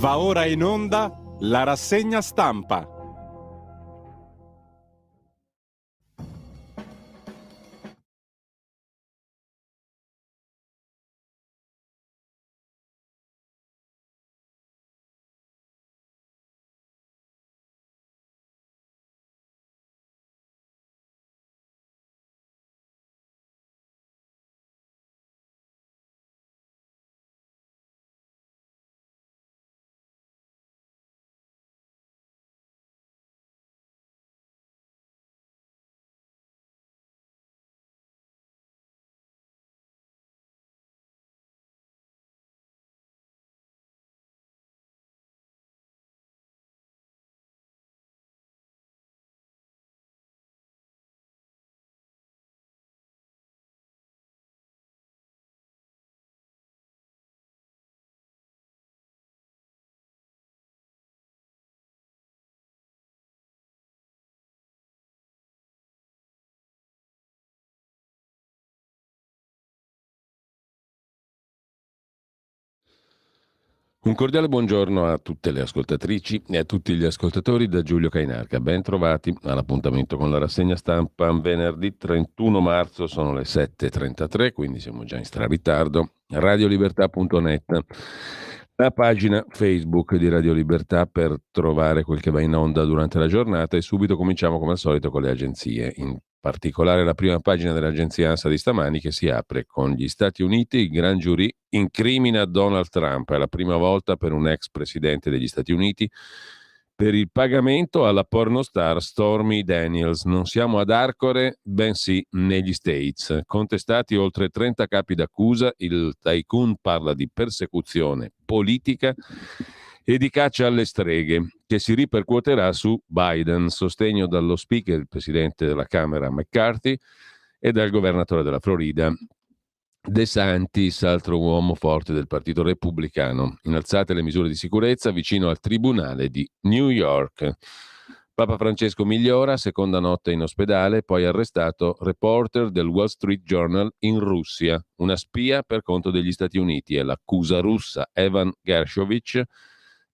Va ora in onda la rassegna stampa. Un cordiale buongiorno a tutte le ascoltatrici e a tutti gli ascoltatori da Giulio Cainarca. Ben trovati all'appuntamento con la rassegna stampa venerdì 31 marzo, sono le 7.33, quindi siamo già in straritardo. Radiolibertà.net, la pagina Facebook di Radio Libertà per trovare quel che va in onda durante la giornata, e subito cominciamo come al solito con le agenzie. In particolare la prima pagina dell'agenzia ANSA di stamani, che si apre con gli Stati Uniti, il Grand Jury incrimina Donald Trump. È la prima volta per un ex presidente degli Stati Uniti per il pagamento alla pornostar Stormy Daniels. Non siamo ad Arcore, bensì negli States. Contestati oltre 30 capi d'accusa, il tycoon parla di persecuzione politica e di caccia alle streghe, che si ripercuoterà su Biden, sostegno dallo speaker, il presidente della Camera McCarthy, e dal governatore della Florida DeSantis, altro uomo forte del Partito Repubblicano. Innalzate le misure di sicurezza vicino al Tribunale di New York. Papa Francesco migliora, seconda notte in ospedale, poi arrestato reporter del Wall Street Journal in Russia, una spia per conto degli Stati Uniti. È l'accusa russa. Evan Gershkovich,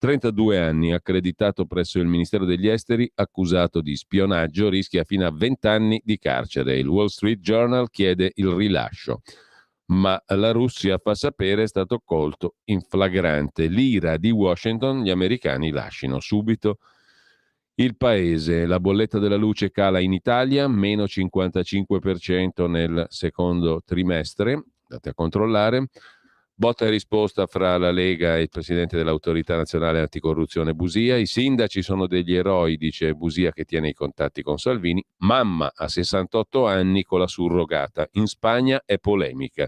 32 anni, accreditato presso il Ministero degli Esteri, accusato di spionaggio, rischia fino a 20 anni di carcere. Il Wall Street Journal chiede il rilascio, ma la Russia fa sapere è stato colto in flagrante. L'ira di Washington, gli americani lascino subito il paese. La bolletta della luce cala in Italia, meno 55% nel secondo trimestre, andate a controllare. Botta e risposta fra la Lega e il presidente dell'Autorità Nazionale Anticorruzione Busia. I sindaci sono degli eroi, dice Busia, che tiene i contatti con Salvini. Mamma a 68 anni con la surrogata. In Spagna è polemica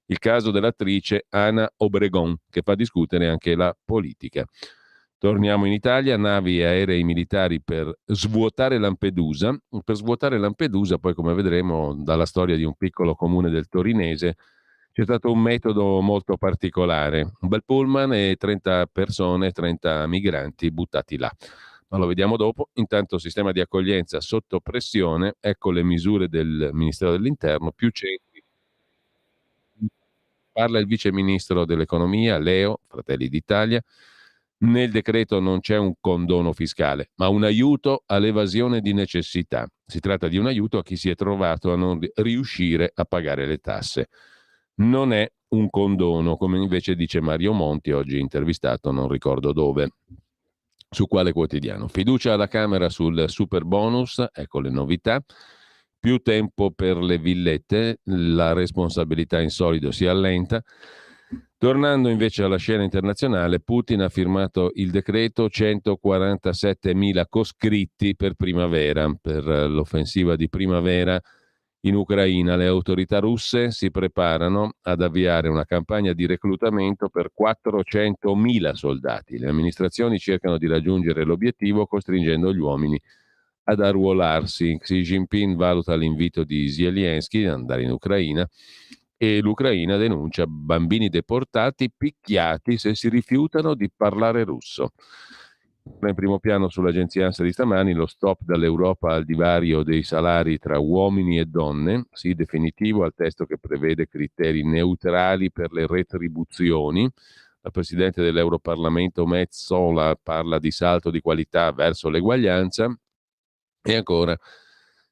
il caso dell'attrice Ana Obregón, che fa discutere anche la politica. Torniamo in Italia, navi e aerei militari per svuotare Lampedusa. Per svuotare Lampedusa, poi, come vedremo dalla storia di un piccolo comune del Torinese, c'è stato un metodo molto particolare. Un bel pullman e 30 persone, 30 migranti buttati là. Ma lo vediamo dopo. Intanto sistema di accoglienza sotto pressione, ecco le misure del Ministero dell'Interno, più centri. Parla il vice ministro dell'economia, Leo, Fratelli d'Italia. Nel decreto non c'è un condono fiscale, ma un aiuto all'evasione di necessità. Si tratta di un aiuto a chi si è trovato a non riuscire a pagare le tasse. Non è un condono, come invece dice Mario Monti, oggi intervistato, non ricordo dove, su quale quotidiano. Fiducia alla Camera sul super bonus, ecco le novità. Più tempo per le villette, la responsabilità in solido si allenta. Tornando invece alla scena internazionale, Putin ha firmato il decreto 147.000 coscritti per primavera, per l'offensiva di primavera in Ucraina. Le autorità russe si preparano ad avviare una campagna di reclutamento per 400.000 soldati. Le amministrazioni cercano di raggiungere l'obiettivo costringendo gli uomini ad arruolarsi. Xi Jinping valuta l'invito di Zelensky ad andare in Ucraina e l'Ucraina denuncia bambini deportati picchiati se si rifiutano di parlare russo. In primo piano sull'agenzia ANSA di stamani, lo stop dall'Europa al divario dei salari tra uomini e donne, sì definitivo al testo che prevede criteri neutrali per le retribuzioni, La Presidente dell'Europarlamento Metsola parla di salto di qualità verso l'eguaglianza. E ancora,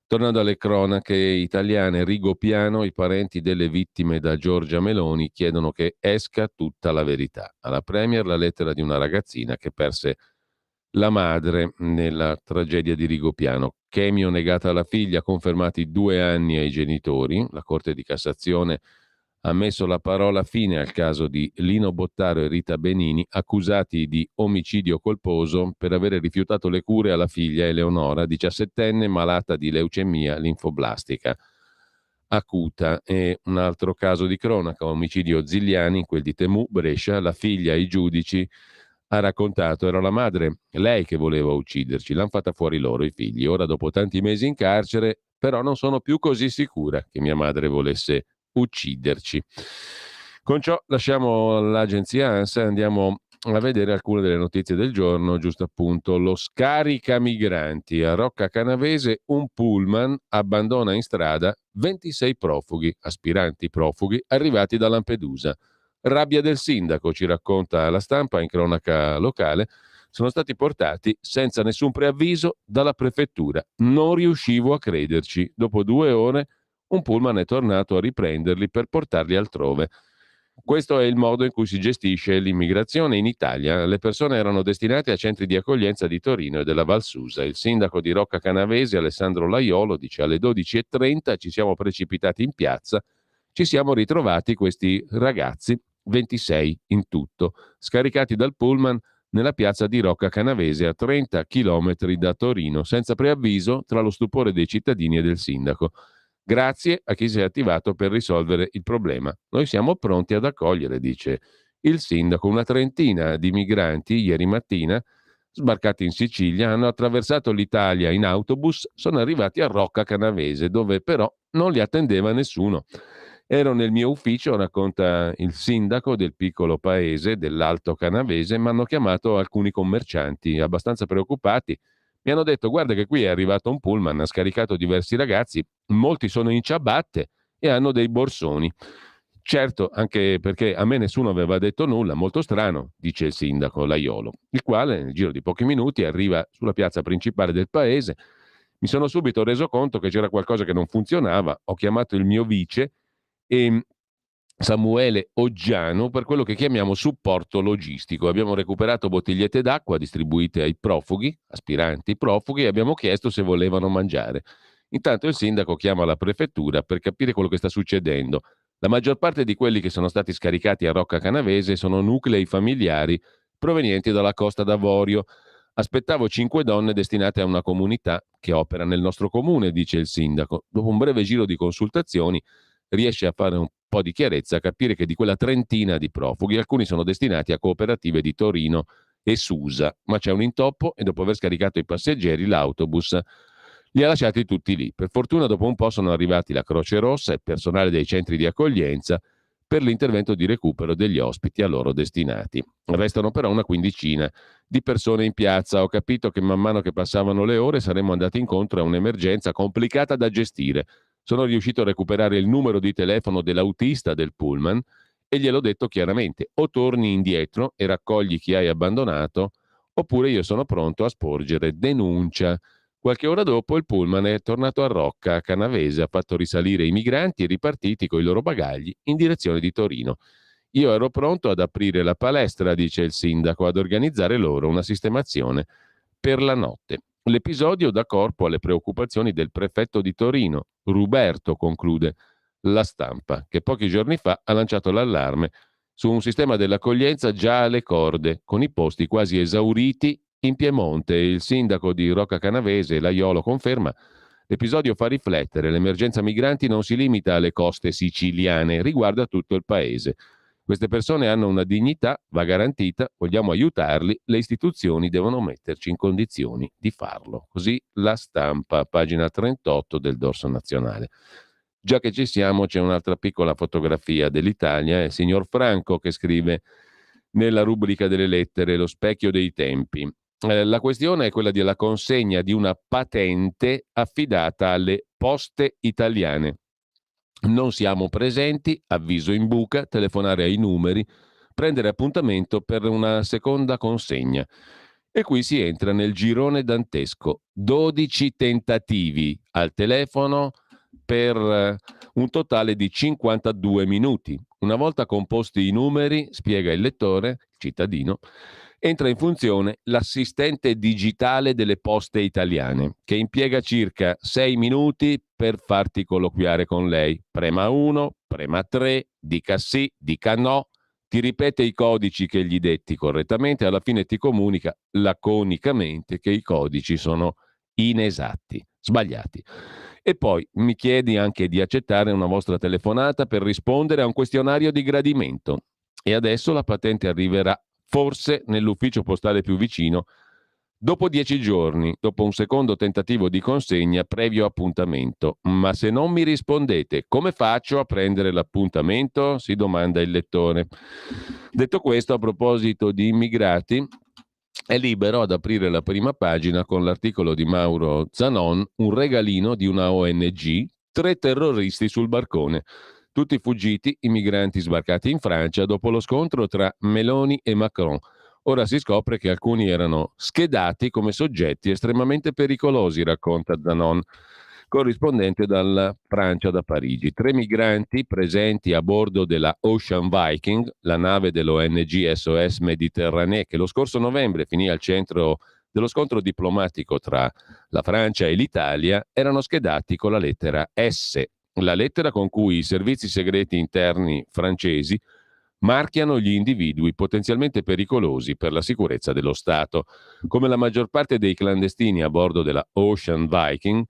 tornando alle cronache italiane, Rigopiano, i parenti delle vittime da Giorgia Meloni chiedono che esca tutta la verità. Alla Premier la lettera di una ragazzina che perse la madre nella tragedia di Rigopiano. Chemio negata alla figlia, confermati 2 anni ai genitori. La Corte di Cassazione ha messo la parola fine al caso di Lino Bottaro e Rita Benini, accusati di omicidio colposo per aver rifiutato le cure alla figlia Eleonora, 17enne, malata di leucemia linfoblastica acuta. E un altro caso di cronaca, omicidio Zigliani, quel di Temù, Brescia, la figlia ai giudici ha raccontato, era la madre, lei che voleva ucciderci, l'hanno fatta fuori loro i figli. Ora, dopo tanti mesi in carcere, però non sono più così sicura che mia madre volesse ucciderci. Con ciò lasciamo l'agenzia ANSA e andiamo a vedere alcune delle notizie del giorno. Giusto appunto, lo scarica migranti a Rocca Canavese, un pullman abbandona in strada 26 profughi, aspiranti profughi arrivati da Lampedusa. Rabbia del sindaco, ci racconta la Stampa in cronaca locale. Sono stati portati senza nessun preavviso dalla prefettura. Non riuscivo a crederci. Dopo 2 ore un pullman è tornato a riprenderli per portarli altrove. Questo è il modo in cui si gestisce l'immigrazione in Italia. Le persone erano destinate a centri di accoglienza di Torino e della Val Susa. Il sindaco di Rocca Canavese, Alessandro Laiolo, dice: alle 12:30 ci siamo precipitati in piazza, ci siamo ritrovati questi ragazzi, 26 in tutto, scaricati dal pullman nella piazza di Rocca Canavese a 30 chilometri da Torino, senza preavviso, tra lo stupore dei cittadini e del sindaco. Grazie a chi si è attivato per risolvere il problema. Noi siamo pronti ad accogliere, dice il sindaco. Una trentina di migranti ieri mattina, sbarcati in Sicilia, hanno attraversato l'Italia in autobus, sono arrivati a Rocca Canavese, dove però non li attendeva nessuno. Ero nel mio ufficio, racconta il sindaco del piccolo paese dell'Alto Canavese, mi hanno chiamato alcuni commercianti abbastanza preoccupati. Mi hanno detto: guarda che qui è arrivato un pullman, ha scaricato diversi ragazzi, molti sono in ciabatte e hanno dei borsoni. Certo, anche perché a me nessuno aveva detto nulla, molto strano, dice il sindaco Laiolo, il quale nel giro di pochi minuti arriva sulla piazza principale del paese. Mi sono subito reso conto che c'era qualcosa che non funzionava, ho chiamato il mio vice e Samuele Oggiano per quello che chiamiamo supporto logistico. Abbiamo recuperato bottigliette d'acqua distribuite ai profughi, aspiranti profughi, e abbiamo chiesto se volevano mangiare. Intanto il sindaco chiama la prefettura per capire quello che sta succedendo. La maggior parte di quelli che sono stati scaricati a Rocca Canavese sono nuclei familiari provenienti dalla Costa d'Avorio. Aspettavo 5 donne destinate a una comunità che opera nel nostro comune, dice il sindaco. Dopo un breve giro di consultazioni riesce a fare un po' di chiarezza, a capire che di quella trentina di profughi alcuni sono destinati a cooperative di Torino e Susa, ma c'è un intoppo e dopo aver scaricato i passeggeri l'autobus li ha lasciati tutti lì. Per fortuna dopo un po' sono arrivati la Croce Rossa e il personale dei centri di accoglienza per l'intervento di recupero degli ospiti a loro destinati. Restano però una quindicina di persone in piazza. Ho capito che man mano che passavano le ore saremmo andati incontro a un'emergenza complicata da gestire. Sono riuscito a recuperare il numero di telefono dell'autista del pullman e gliel'ho detto chiaramente: o torni indietro e raccogli chi hai abbandonato, oppure io sono pronto a sporgere denuncia. Qualche ora dopo il pullman è tornato a Rocca, a Canavese, ha fatto risalire i migranti ripartiti con i loro bagagli in direzione di Torino. Io ero pronto ad aprire la palestra, dice il sindaco, ad organizzare loro una sistemazione per la notte. L'episodio dà corpo alle preoccupazioni del prefetto di Torino, Ruberto, conclude la Stampa, che pochi giorni fa ha lanciato l'allarme su un sistema dell'accoglienza già alle corde, con i posti quasi esauriti in Piemonte. Il sindaco di Rocca Canavese, Laiolo, conferma: l'episodio fa riflettere, l'emergenza migranti non si limita alle coste siciliane, riguarda tutto il paese. Queste persone hanno una dignità, va garantita, vogliamo aiutarli, le istituzioni devono metterci in condizioni di farlo. Così la Stampa, pagina 38 del dorso nazionale. Già che ci siamo, c'è un'altra piccola fotografia dell'Italia, è il signor Franco che scrive nella rubrica delle lettere Lo specchio dei tempi. La questione è quella della consegna di una patente affidata alle poste italiane. Non siamo presenti, avviso in buca, telefonare ai numeri prendere appuntamento per una seconda consegna. E qui si entra nel girone dantesco. 12 tentativi al telefono per un totale di 52 minuti. Una volta composti i numeri, spiega il lettore, il cittadino, entra in funzione l'assistente digitale delle poste italiane, che impiega circa 6 minuti per farti colloquiare con lei. Prema 1, prema 3, dica sì, dica no, ti ripete i codici che gli detti correttamente, alla fine ti comunica laconicamente che i codici sono inesatti, sbagliati. E poi mi chiedi anche di accettare una vostra telefonata per rispondere a un questionario di gradimento. E adesso la patente arriverà forse nell'ufficio postale più vicino dopo 10 giorni, dopo un secondo tentativo di consegna previo appuntamento. Ma se non mi rispondete, come faccio a prendere l'appuntamento? Si domanda il lettore. Detto questo, a proposito di immigrati, è libero ad aprire la prima pagina con l'articolo di Mauro Zanon, un regalino di una ONG, 3 terroristi sul barcone. Tutti fuggiti, i migranti sbarcati in Francia dopo lo scontro tra Meloni e Macron. Ora si scopre che alcuni erano schedati come soggetti estremamente pericolosi, racconta Zanon, corrispondente dalla Francia da Parigi. 3 migranti presenti a bordo della Ocean Viking, la nave dell'ONG SOS Méditerranée, che lo scorso novembre finì al centro dello scontro diplomatico tra la Francia e l'Italia, erano schedati con la lettera S, la lettera con cui i servizi segreti interni francesi marchiano gli individui potenzialmente pericolosi per la sicurezza dello Stato. Come la maggior parte dei clandestini a bordo della Ocean Viking,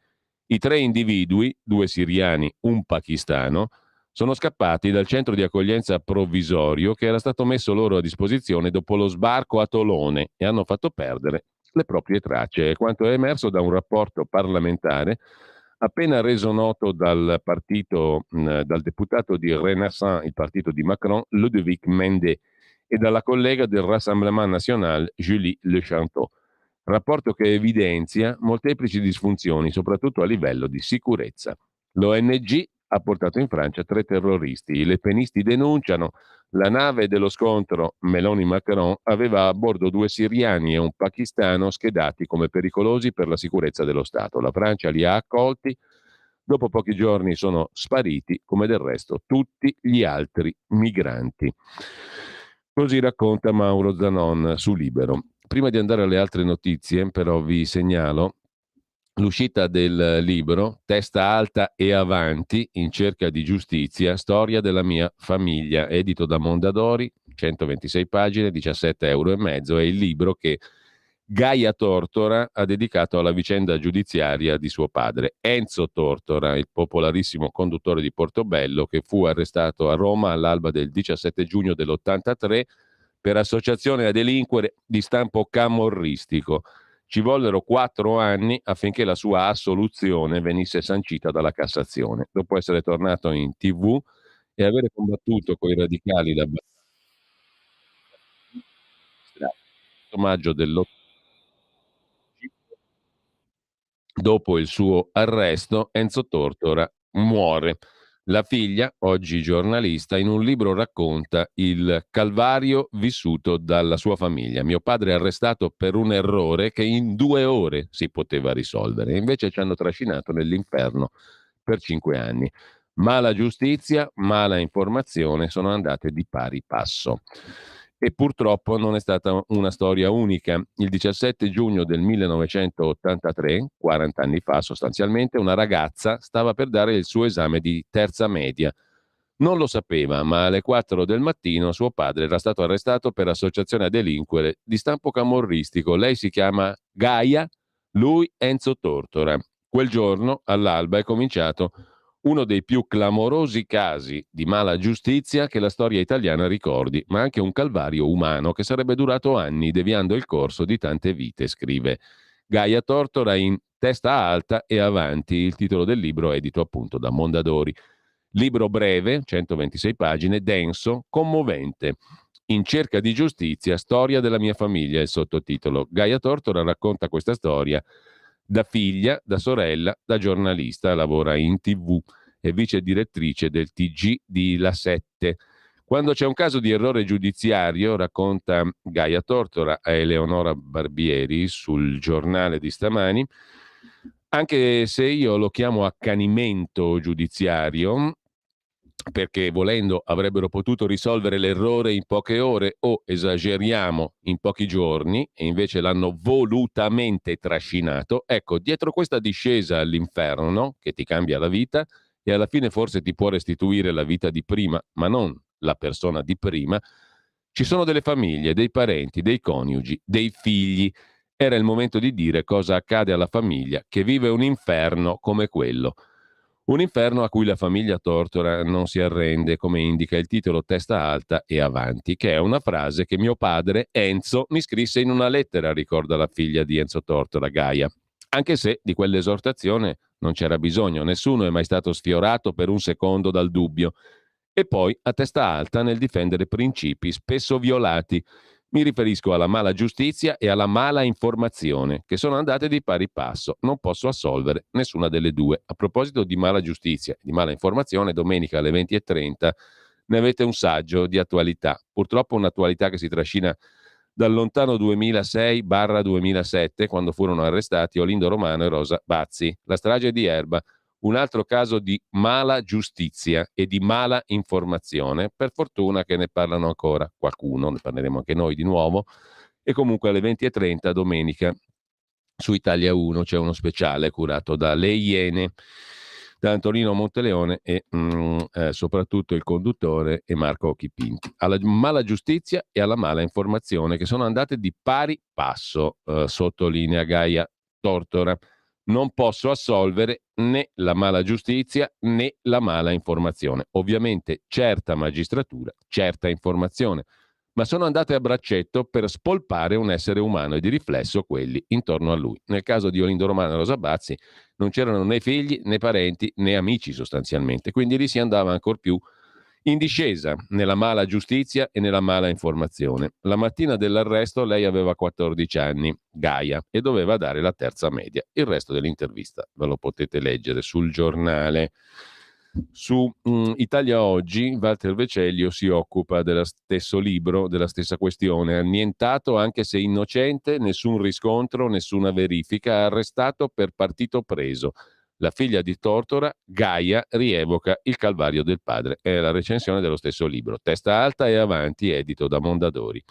i 3 individui, 2 siriani, un pakistano, sono scappati dal centro di accoglienza provvisorio che era stato messo loro a disposizione dopo lo sbarco a Tolone e hanno fatto perdere le proprie tracce. È quanto è emerso da un rapporto parlamentare appena reso noto dal dal deputato di Renaissance, il partito di Macron, Ludovic Mende, e dalla collega del Rassemblement National, Julie Le Chanteau. Rapporto che evidenzia molteplici disfunzioni, soprattutto a livello di sicurezza. L'ONG ha portato in Francia 3 terroristi. I lepenisti denunciano la nave dello scontro Meloni-Macron aveva a bordo 2 siriani e un pakistano schedati come pericolosi per la sicurezza dello Stato. La Francia li ha accolti. Dopo pochi giorni sono spariti, come del resto tutti gli altri migranti. Così racconta Mauro Zanon su Libero. Prima di andare alle altre notizie, però, vi segnalo l'uscita del libro Testa alta e avanti in cerca di giustizia, storia della mia famiglia, edito da Mondadori, 126 pagine, 17,5 €, è il libro che Gaia Tortora ha dedicato alla vicenda giudiziaria di suo padre. Enzo Tortora, il popolarissimo conduttore di Portobello, che fu arrestato a Roma all'alba del 17 giugno dell'83 per associazione a delinquere di stampo camorristico. Ci vollero 4 anni affinché la sua assoluzione venisse sancita dalla Cassazione. Dopo essere tornato in TV e avere combattuto con i radicali da maggio dell'85, dopo il suo arresto, Enzo Tortora muore. La figlia, oggi giornalista, in un libro racconta il calvario vissuto dalla sua famiglia. Mio padre è arrestato per un errore che in 2 ore si poteva risolvere, invece ci hanno trascinato nell'inferno per 5 anni. Mala giustizia, mala informazione sono andate di pari passo. E purtroppo non è stata una storia unica. Il 17 giugno del 1983, 40 anni fa sostanzialmente, una ragazza stava per dare il suo esame di terza media. Non lo sapeva, ma alle 4 del mattino suo padre era stato arrestato per associazione a delinquere di stampo camorristico. Lei si chiama Gaia, lui Enzo Tortora. Quel giorno, all'alba, è cominciato uno dei più clamorosi casi di mala giustizia che la storia italiana ricordi, ma anche un calvario umano che sarebbe durato anni, deviando il corso di tante vite, scrive Gaia Tortora in Testa alta e avanti, il titolo del libro edito appunto da Mondadori. Libro breve, 126 pagine, denso, commovente. In cerca di giustizia, storia della mia famiglia, il sottotitolo. Gaia Tortora racconta questa storia da figlia, da sorella, da giornalista, lavora in TV, è vice direttrice del TG di La 7. Quando c'è un caso di errore giudiziario, racconta Gaia Tortora a Eleonora Barbieri sul giornale di stamani, anche se io lo chiamo accanimento giudiziario, perché volendo avrebbero potuto risolvere l'errore in poche ore o esageriamo in pochi giorni e invece l'hanno volutamente trascinato, ecco, dietro questa discesa all'inferno, no? Che ti cambia la vita e alla fine forse ti può restituire la vita di prima, ma non la persona di prima, ci sono delle famiglie, dei parenti, dei coniugi, dei figli. Era il momento di dire cosa accade alla famiglia che vive un inferno come quello. Un inferno a cui la famiglia Tortora non si arrende, come indica il titolo Testa alta e avanti, che è una frase che mio padre, Enzo, mi scrisse in una lettera, ricorda la figlia di Enzo Tortora, Gaia. Anche se di quell'esortazione non c'era bisogno, nessuno è mai stato sfiorato per un secondo dal dubbio. E poi a testa alta nel difendere principi spesso violati. Mi riferisco alla mala giustizia e alla mala informazione, che sono andate di pari passo. Non posso assolvere nessuna delle due. A proposito di mala giustizia e di mala informazione, domenica alle 20:30 ne avete un saggio di attualità. Purtroppo un'attualità che si trascina dal lontano 2006-2007, quando furono arrestati Olindo Romano e Rosa Bazzi. La strage di Erba, un altro caso di mala giustizia e di mala informazione. Per fortuna che ne parlano ancora qualcuno, ne parleremo anche noi di nuovo. E comunque alle 20:30 domenica su Italia 1 c'è uno speciale curato da Le Iene, da Antonino Monteleone e soprattutto il conduttore è Marco Chipinti. Alla mala giustizia e alla mala informazione che sono andate di pari passo, sottolinea Gaia Tortora. Non posso assolvere né la mala giustizia né la mala informazione. Ovviamente certa magistratura, certa informazione, ma sono andate a braccetto per spolpare un essere umano e di riflesso quelli intorno a lui. Nel caso di Olindo Romano e Rosa Bazzi non c'erano né figli né parenti né amici sostanzialmente, quindi lì si andava ancor più in discesa nella mala giustizia e nella mala informazione. La mattina dell'arresto lei aveva 14 anni, Gaia, e doveva dare la terza media. Il resto dell'intervista ve lo potete leggere sul giornale. Su Italia Oggi, Walter Vecellio si occupa dello stesso libro, della stessa questione. Annientato anche se innocente, nessun riscontro, nessuna verifica, arrestato per partito preso. La figlia di Tortora, Gaia, rievoca il calvario del padre. È la recensione dello stesso libro. Testa alta e avanti, edito da Mondadori.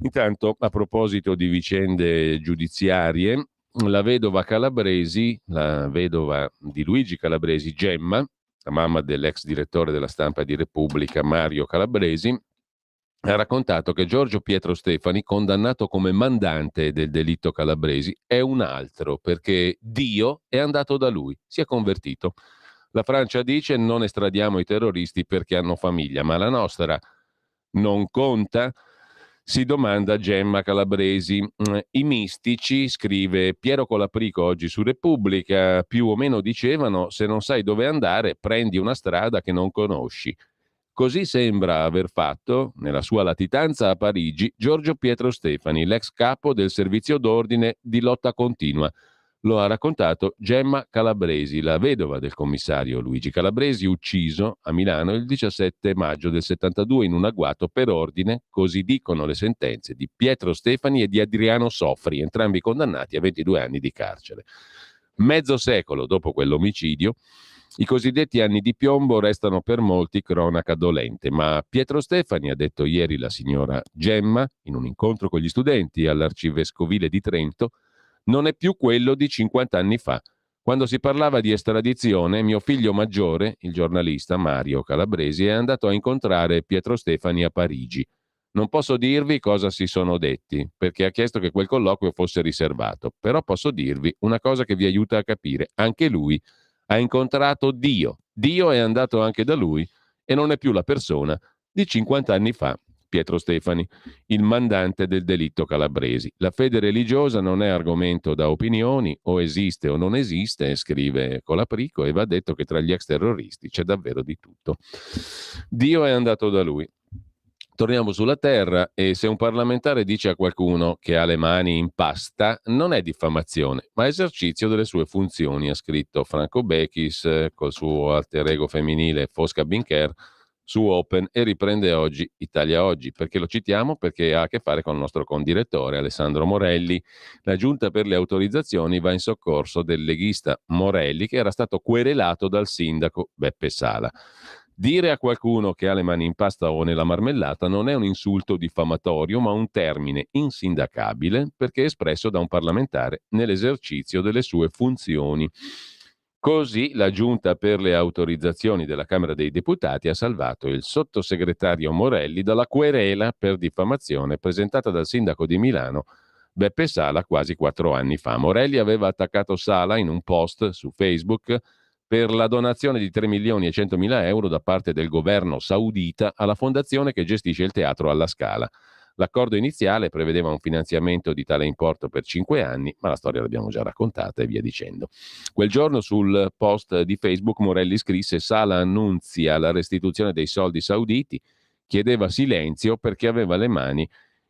Intanto, a proposito di vicende giudiziarie, la vedova Calabresi, la vedova di Luigi Calabresi, Gemma, la mamma dell'ex direttore della Stampa di Repubblica, Mario Calabresi, ha raccontato che Giorgio Pietro Stefani, condannato come mandante del delitto Calabresi, è un altro perché Dio è andato da lui, si è convertito. La Francia dice non estradiamo i terroristi perché hanno famiglia, ma la nostra non conta? Si domanda Gemma Calabresi. I mistici, scrive Piero Colaprico oggi su Repubblica, più o meno dicevano se non sai dove andare prendi una strada che non conosci. Così sembra aver fatto, nella sua latitanza a Parigi, Giorgio Pietro Stefani, l'ex capo del servizio d'ordine di lotta continua. Lo ha raccontato Gemma Calabresi, la vedova del commissario Luigi Calabresi, ucciso a Milano il 17 maggio del 72 in un agguato per ordine, così dicono le sentenze, di Pietro Stefani e di Adriano Soffri, entrambi condannati a 22 anni di carcere. Mezzo secolo dopo quell'omicidio, i cosiddetti anni di piombo restano per molti cronaca dolente, ma Pietro Stefani, ha detto ieri la signora Gemma, in un incontro con gli studenti all'Arcivescovile di Trento, non è più quello di 50 anni fa. Quando si parlava di estradizione, mio figlio maggiore, il giornalista Mario Calabresi, è andato a incontrare Pietro Stefani a Parigi. Non posso dirvi cosa si sono detti, perché ha chiesto che quel colloquio fosse riservato, però posso dirvi una cosa che vi aiuta a capire. Anche lui ha incontrato Dio. Dio è andato anche da lui e non è più la persona di 50 anni fa. Pietro Stefani, il mandante del delitto Calabresi. La fede religiosa non è argomento da opinioni, o esiste o non esiste, scrive Colaprico, e va detto che tra gli ex terroristi c'è davvero di tutto. Dio è andato da lui. Torniamo sulla terra e se un parlamentare dice a qualcuno che ha le mani in pasta non è diffamazione, ma esercizio delle sue funzioni, ha scritto Franco Bechis col suo alter ego femminile Fosca Bincher su Open e riprende oggi Italia Oggi. Perché lo citiamo? Perché ha a che fare con il nostro condirettore Alessandro Morelli. La giunta per le autorizzazioni va in soccorso del leghista Morelli, che era stato querelato dal sindaco Beppe Sala. Dire a qualcuno che ha le mani in pasta o nella marmellata non è un insulto diffamatorio, ma un termine insindacabile perché espresso da un parlamentare nell'esercizio delle sue funzioni. Così la giunta per le autorizzazioni della Camera dei Deputati ha salvato il sottosegretario Morelli dalla querela per diffamazione presentata dal sindaco di Milano Beppe Sala quasi 4 anni fa. Morelli aveva attaccato Sala in un post su Facebook per la donazione di 3 milioni e 100 mila euro da parte del governo saudita alla fondazione che gestisce il teatro alla Scala. L'accordo iniziale prevedeva un finanziamento di tale importo per 5 anni, ma la storia l'abbiamo già raccontata e via dicendo. Quel giorno sul post di Facebook Morelli scrisse: Sala annunzia la restituzione dei soldi sauditi, chiedeva silenzio perché aveva le mani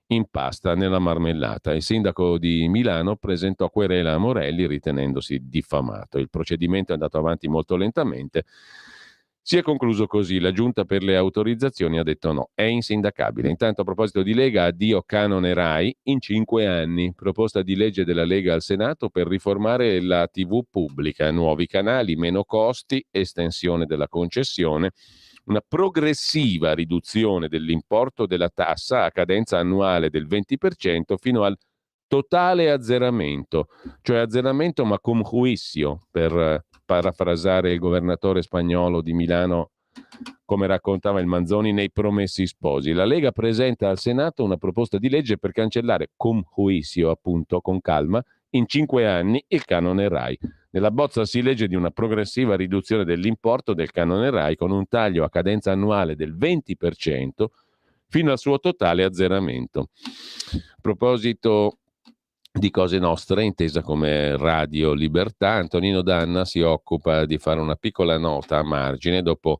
in pasta nella marmellata. Il sindaco di Milano presentò querela a Morelli ritenendosi diffamato. Il procedimento è andato avanti molto lentamente. Si è concluso così. La giunta per le autorizzazioni ha detto no, è insindacabile. Intanto, a proposito di Lega, addio canone Rai in 5 anni. Proposta di legge della Lega al Senato per riformare la TV pubblica, nuovi canali, meno costi, estensione della concessione, una progressiva riduzione dell'importo della tassa a cadenza annuale del 20% fino al totale azzeramento, cioè azzeramento ma cum juicio, per parafrasare il governatore spagnolo di Milano, come raccontava il Manzoni nei Promessi Sposi. La Lega presenta al Senato una proposta di legge per cancellare cum juicio, appunto, con calma, in 5 anni il canone Rai. Nella bozza si legge di una progressiva riduzione dell'importo del canone Rai con un taglio a cadenza annuale del 20% fino al suo totale azzeramento. A proposito di Cose Nostre, intesa come Radio Libertà, Antonino Danna si occupa di fare una piccola nota a margine dopo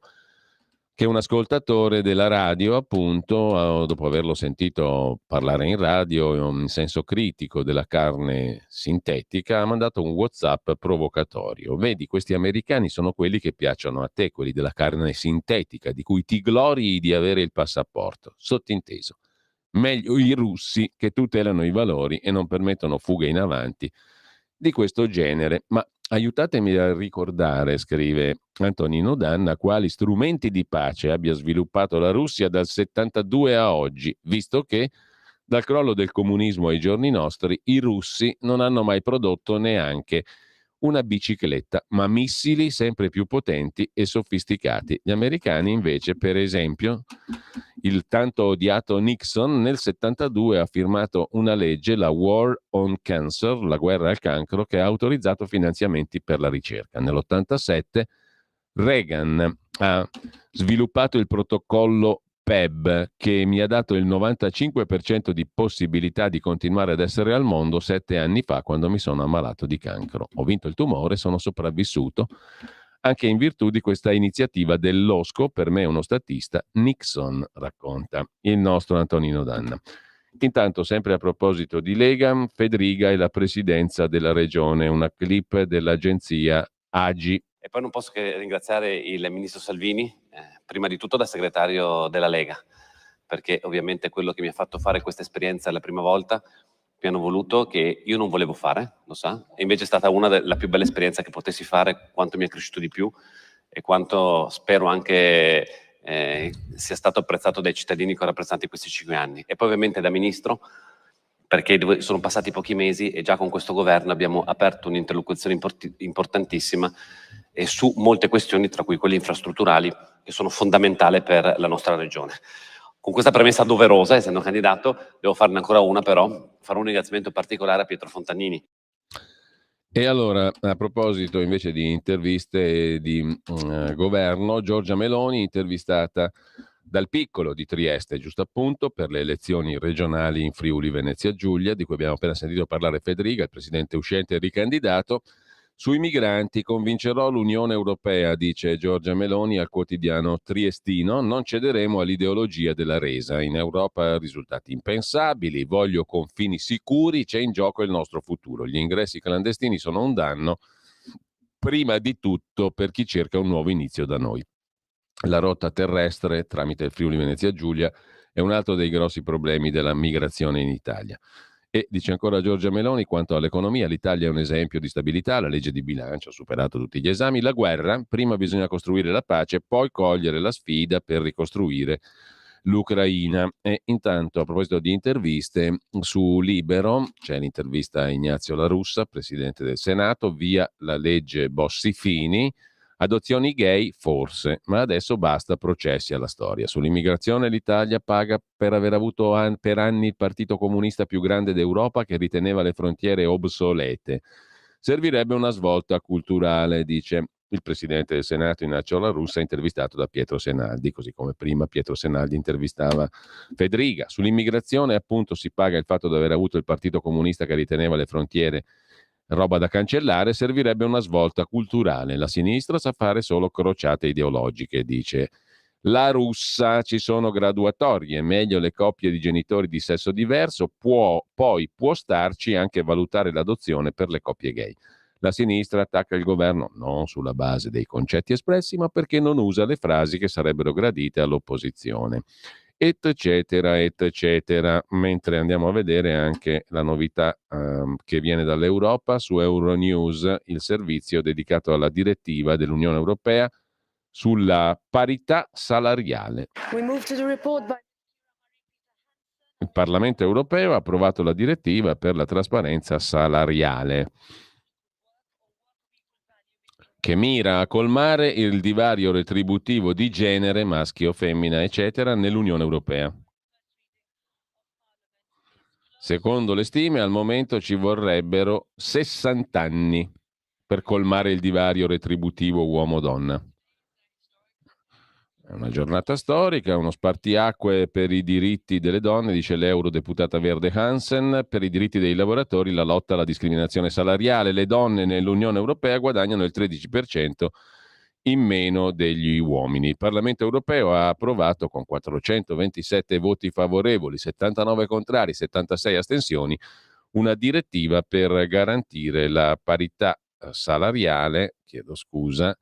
che un ascoltatore della radio, appunto, dopo averlo sentito parlare in radio in senso critico della carne sintetica, ha mandato un WhatsApp provocatorio. Vedi, questi americani sono quelli che piacciono a te, quelli della carne sintetica, di cui ti glorii di avere il passaporto. Sottinteso. Meglio i russi che tutelano i valori e non permettono fughe in avanti di questo genere. Ma aiutatemi a ricordare, scrive Antonino Danna, quali strumenti di pace abbia sviluppato la Russia dal 72 a oggi, visto che dal crollo del comunismo ai giorni nostri i russi non hanno mai prodotto neanche una bicicletta, ma missili sempre più potenti e sofisticati. Gli americani invece, per esempio, il tanto odiato Nixon nel 72 ha firmato una legge, la War on Cancer, la guerra al cancro, che ha autorizzato finanziamenti per la ricerca. Nell'87 Reagan ha sviluppato il protocollo PEB, che mi ha dato il 95% di possibilità di continuare ad essere al mondo 7 anni fa, quando mi sono ammalato di cancro. Ho vinto il tumore, sono sopravvissuto anche in virtù di questa iniziativa dell'Osco, per me uno statista, Nixon, racconta il nostro Antonino Danna. Intanto, sempre a proposito di Lega, Fedriga e la presidenza della regione, una clip dell'agenzia AGI. E poi non posso che ringraziare il ministro Salvini, prima di tutto da segretario della Lega, perché ovviamente quello che mi ha fatto fare questa esperienza è la prima volta, mi hanno voluto, che io non volevo fare, lo sa, e invece è stata una della più belle esperienze che potessi fare, quanto mi è cresciuto di più e quanto spero anche sia stato apprezzato dai cittadini che ho rappresentato in questi 5 anni. E poi ovviamente da ministro, perché sono passati pochi mesi e già con questo governo abbiamo aperto un'interlocuzione importantissima e su molte questioni, tra cui quelle infrastrutturali, che sono fondamentali per la nostra regione. Con questa premessa doverosa, essendo candidato, devo farne ancora una, però farò un ringraziamento particolare a Pietro Fontanini. E allora, a proposito invece di interviste e di governo, Giorgia Meloni intervistata dal Piccolo di Trieste, giusto appunto, per le elezioni regionali in Friuli Venezia Giulia, di cui abbiamo appena sentito parlare Federica, il presidente uscente e ricandidato. Sui migranti convincerò l'Unione Europea, dice Giorgia Meloni al quotidiano triestino, non cederemo all'ideologia della resa. In Europa risultati impensabili, voglio confini sicuri, c'è in gioco il nostro futuro. Gli ingressi clandestini sono un danno, prima di tutto per chi cerca un nuovo inizio da noi. La rotta terrestre tramite il Friuli Venezia Giulia è un altro dei grossi problemi della migrazione in Italia. E dice ancora Giorgia Meloni, quanto all'economia, l'Italia è un esempio di stabilità, la legge di bilancio ha superato tutti gli esami, la guerra, prima bisogna costruire la pace, poi cogliere la sfida per ricostruire l'Ucraina. E intanto, a proposito di interviste, su Libero c'è l'intervista a Ignazio La Russa, presidente del Senato, via la legge Bossi-Fini, adozioni gay forse, ma adesso basta processi alla storia. Sull'immigrazione l'Italia paga per aver avuto per anni il partito comunista più grande d'Europa che riteneva le frontiere obsolete. Servirebbe una svolta culturale, dice il presidente del Senato Ignazio La Russa, intervistato da Pietro Senaldi, così come prima Pietro Senaldi intervistava Fedriga. Sull'immigrazione appunto si paga il fatto di aver avuto il partito comunista che riteneva le frontiere roba da cancellare, servirebbe una svolta culturale. La sinistra sa fare solo crociate ideologiche, dice La Russa. Ci sono graduatorie, meglio le coppie di genitori di sesso diverso, poi può starci anche valutare l'adozione per le coppie gay. La sinistra attacca il governo non sulla base dei concetti espressi, ma perché non usa le frasi che sarebbero gradite all'opposizione, eccetera, eccetera. Mentre andiamo a vedere anche la novità che viene dall'Europa su Euronews, il servizio dedicato alla direttiva dell'Unione Europea sulla parità salariale. Il Parlamento europeo ha approvato la direttiva per la trasparenza salariale, che mira a colmare il divario retributivo di genere, maschio, femmina, eccetera, nell'Unione Europea. Secondo le stime, al momento ci vorrebbero 60 anni per colmare il divario retributivo uomo-donna. È una giornata storica, uno spartiacque per i diritti delle donne, dice l'eurodeputata verde Hansen. Per i diritti dei lavoratori, la lotta alla discriminazione salariale. Le donne nell'Unione Europea guadagnano il 13% in meno degli uomini. Il Parlamento europeo ha approvato con 427 voti favorevoli, 79 contrari, 76 astensioni, una direttiva per garantire la parità salariale. Chiedo scusa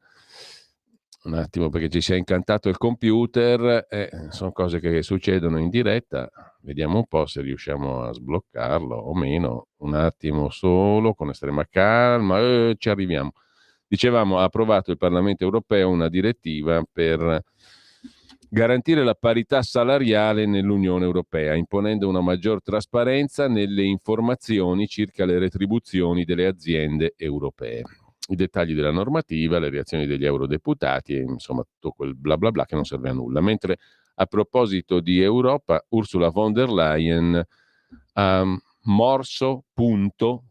un attimo perché ci si è incantato il computer, sono cose che succedono in diretta, vediamo un po' se riusciamo a sbloccarlo o meno, un attimo solo, con estrema calma, ci arriviamo. Dicevamo, ha approvato il Parlamento europeo una direttiva per garantire la parità salariale nell'Unione Europea, imponendo una maggior trasparenza nelle informazioni circa le retribuzioni delle aziende europee. I dettagli della normativa, le reazioni degli eurodeputati e insomma tutto quel bla bla bla che non serve a nulla. Mentre a proposito di Europa, Ursula von der Leyen ha morsicato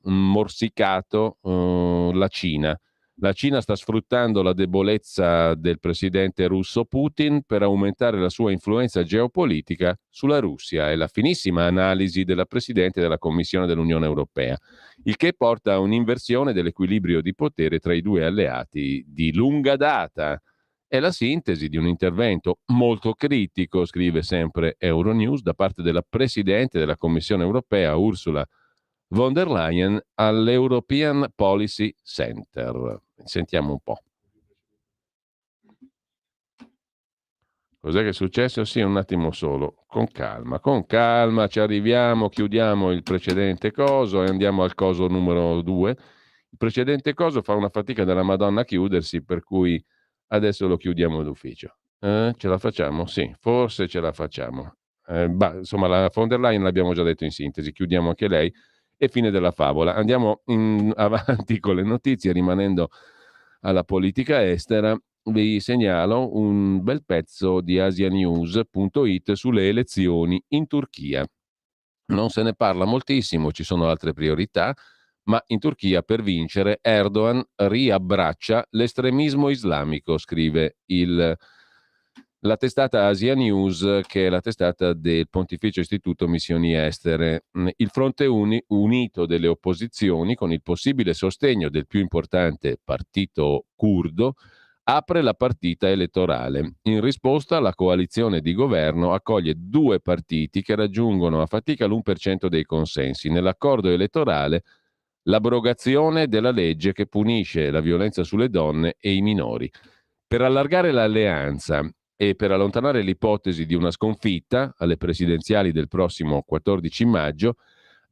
la Cina. La Cina sta sfruttando la debolezza del presidente russo Putin per aumentare la sua influenza geopolitica sulla Russia. È la finissima analisi della Presidente della Commissione dell'Unione Europea, il che porta a un'inversione dell'equilibrio di potere tra i due alleati di lunga data. È la sintesi di un intervento molto critico, scrive sempre Euronews, da parte della Presidente della Commissione Europea, Ursula von der Leyen, all'European Policy Center. Sentiamo un po'. Cos'è che è successo? Sì, un attimo solo, con calma, ci arriviamo, chiudiamo il precedente coso e andiamo al coso numero 2. Il precedente coso fa una fatica della Madonna a chiudersi, per cui adesso lo chiudiamo d'ufficio. Ce la facciamo? Sì, forse ce la facciamo. Insomma, la von der Leyen l'abbiamo già detto in sintesi, chiudiamo anche lei e fine della favola. Andiamo avanti con le notizie, rimanendo alla politica estera. Vi segnalo un bel pezzo di asianews.it sulle elezioni in Turchia. Non se ne parla moltissimo, ci sono altre priorità, ma in Turchia per vincere Erdogan riabbraccia l'estremismo islamico, scrive la testata Asia News, che è la testata del Pontificio Istituto Missioni Estere. Il fronte unito delle opposizioni, con il possibile sostegno del più importante partito curdo, apre la partita elettorale. In risposta, la coalizione di governo accoglie due partiti che raggiungono a fatica l'1% dei consensi. Nell'accordo elettorale, l'abrogazione della legge che punisce la violenza sulle donne e i minori. Per allargare l'alleanza e per allontanare l'ipotesi di una sconfitta alle presidenziali del prossimo 14 maggio,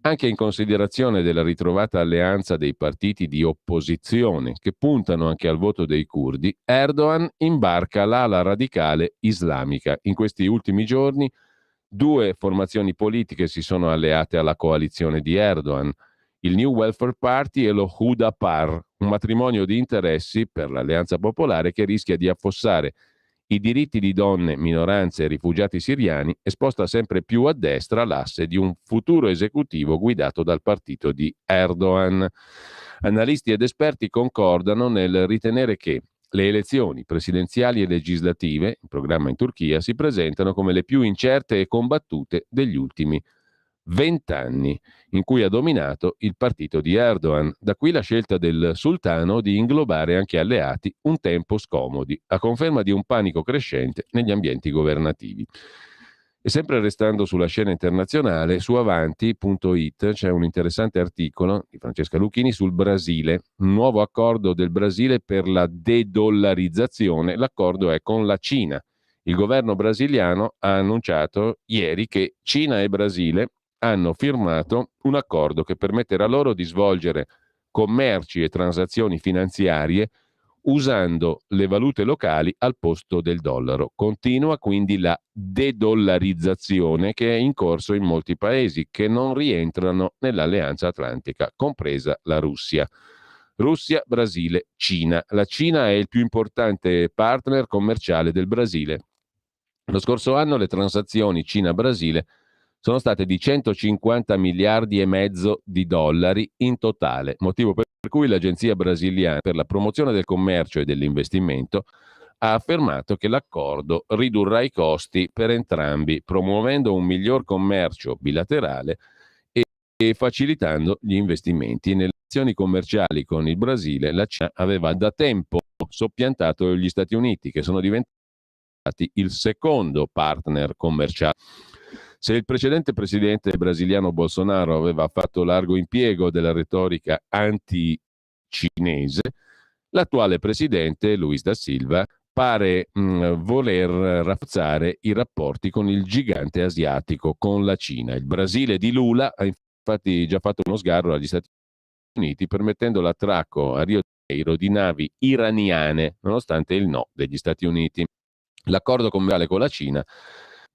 anche in considerazione della ritrovata alleanza dei partiti di opposizione che puntano anche al voto dei curdi, Erdogan imbarca l'ala radicale islamica. In questi ultimi giorni 2 formazioni politiche si sono alleate alla coalizione di Erdogan, il New Welfare Party e lo Hudapar, un matrimonio di interessi per l'Alleanza Popolare che rischia di affossare i diritti di donne, minoranze e rifugiati siriani e sposta sempre più a destra l'asse di un futuro esecutivo guidato dal partito di Erdogan. Analisti ed esperti concordano nel ritenere che le elezioni presidenziali e legislative, in programma in Turchia, si presentano come le più incerte e combattute degli ultimi 20 anni, in cui ha dominato il partito di Erdogan. Da qui la scelta del sultano di inglobare anche alleati un tempo scomodi, a conferma di un panico crescente negli ambienti governativi. E sempre restando sulla scena internazionale, su avanti.it c'è un interessante articolo di Francesca Lucchini sul Brasile, un nuovo accordo del Brasile per la de-dollarizzazione. L'accordo è con la Cina. Il governo brasiliano ha annunciato ieri che Cina e Brasile hanno firmato un accordo che permetterà loro di svolgere commerci e transazioni finanziarie usando le valute locali al posto del dollaro. Continua quindi la de-dollarizzazione che è in corso in molti paesi che non rientrano nell'Alleanza Atlantica, compresa la Russia. Russia, Brasile, Cina. La Cina è il più importante partner commerciale del Brasile. Lo scorso anno le transazioni Cina-Brasile sono state di 150 miliardi e mezzo di dollari in totale, motivo per cui l'Agenzia brasiliana per la promozione del commercio e dell'investimento ha affermato che l'accordo ridurrà i costi per entrambi, promuovendo un miglior commercio bilaterale e facilitando gli investimenti. Nelle relazioni commerciali con il Brasile, la Cina aveva da tempo soppiantato gli Stati Uniti, che sono diventati il secondo partner commerciale. Se il precedente presidente brasiliano Bolsonaro aveva fatto largo impiego della retorica anti-cinese, l'attuale presidente Luiz da Silva pare voler rafforzare i rapporti con il gigante asiatico, con la Cina. Il Brasile di Lula ha infatti già fatto uno sgarro agli Stati Uniti permettendo l'attracco a Rio de Janeiro di navi iraniane, nonostante il no degli Stati Uniti. L'accordo commerciale con la Cina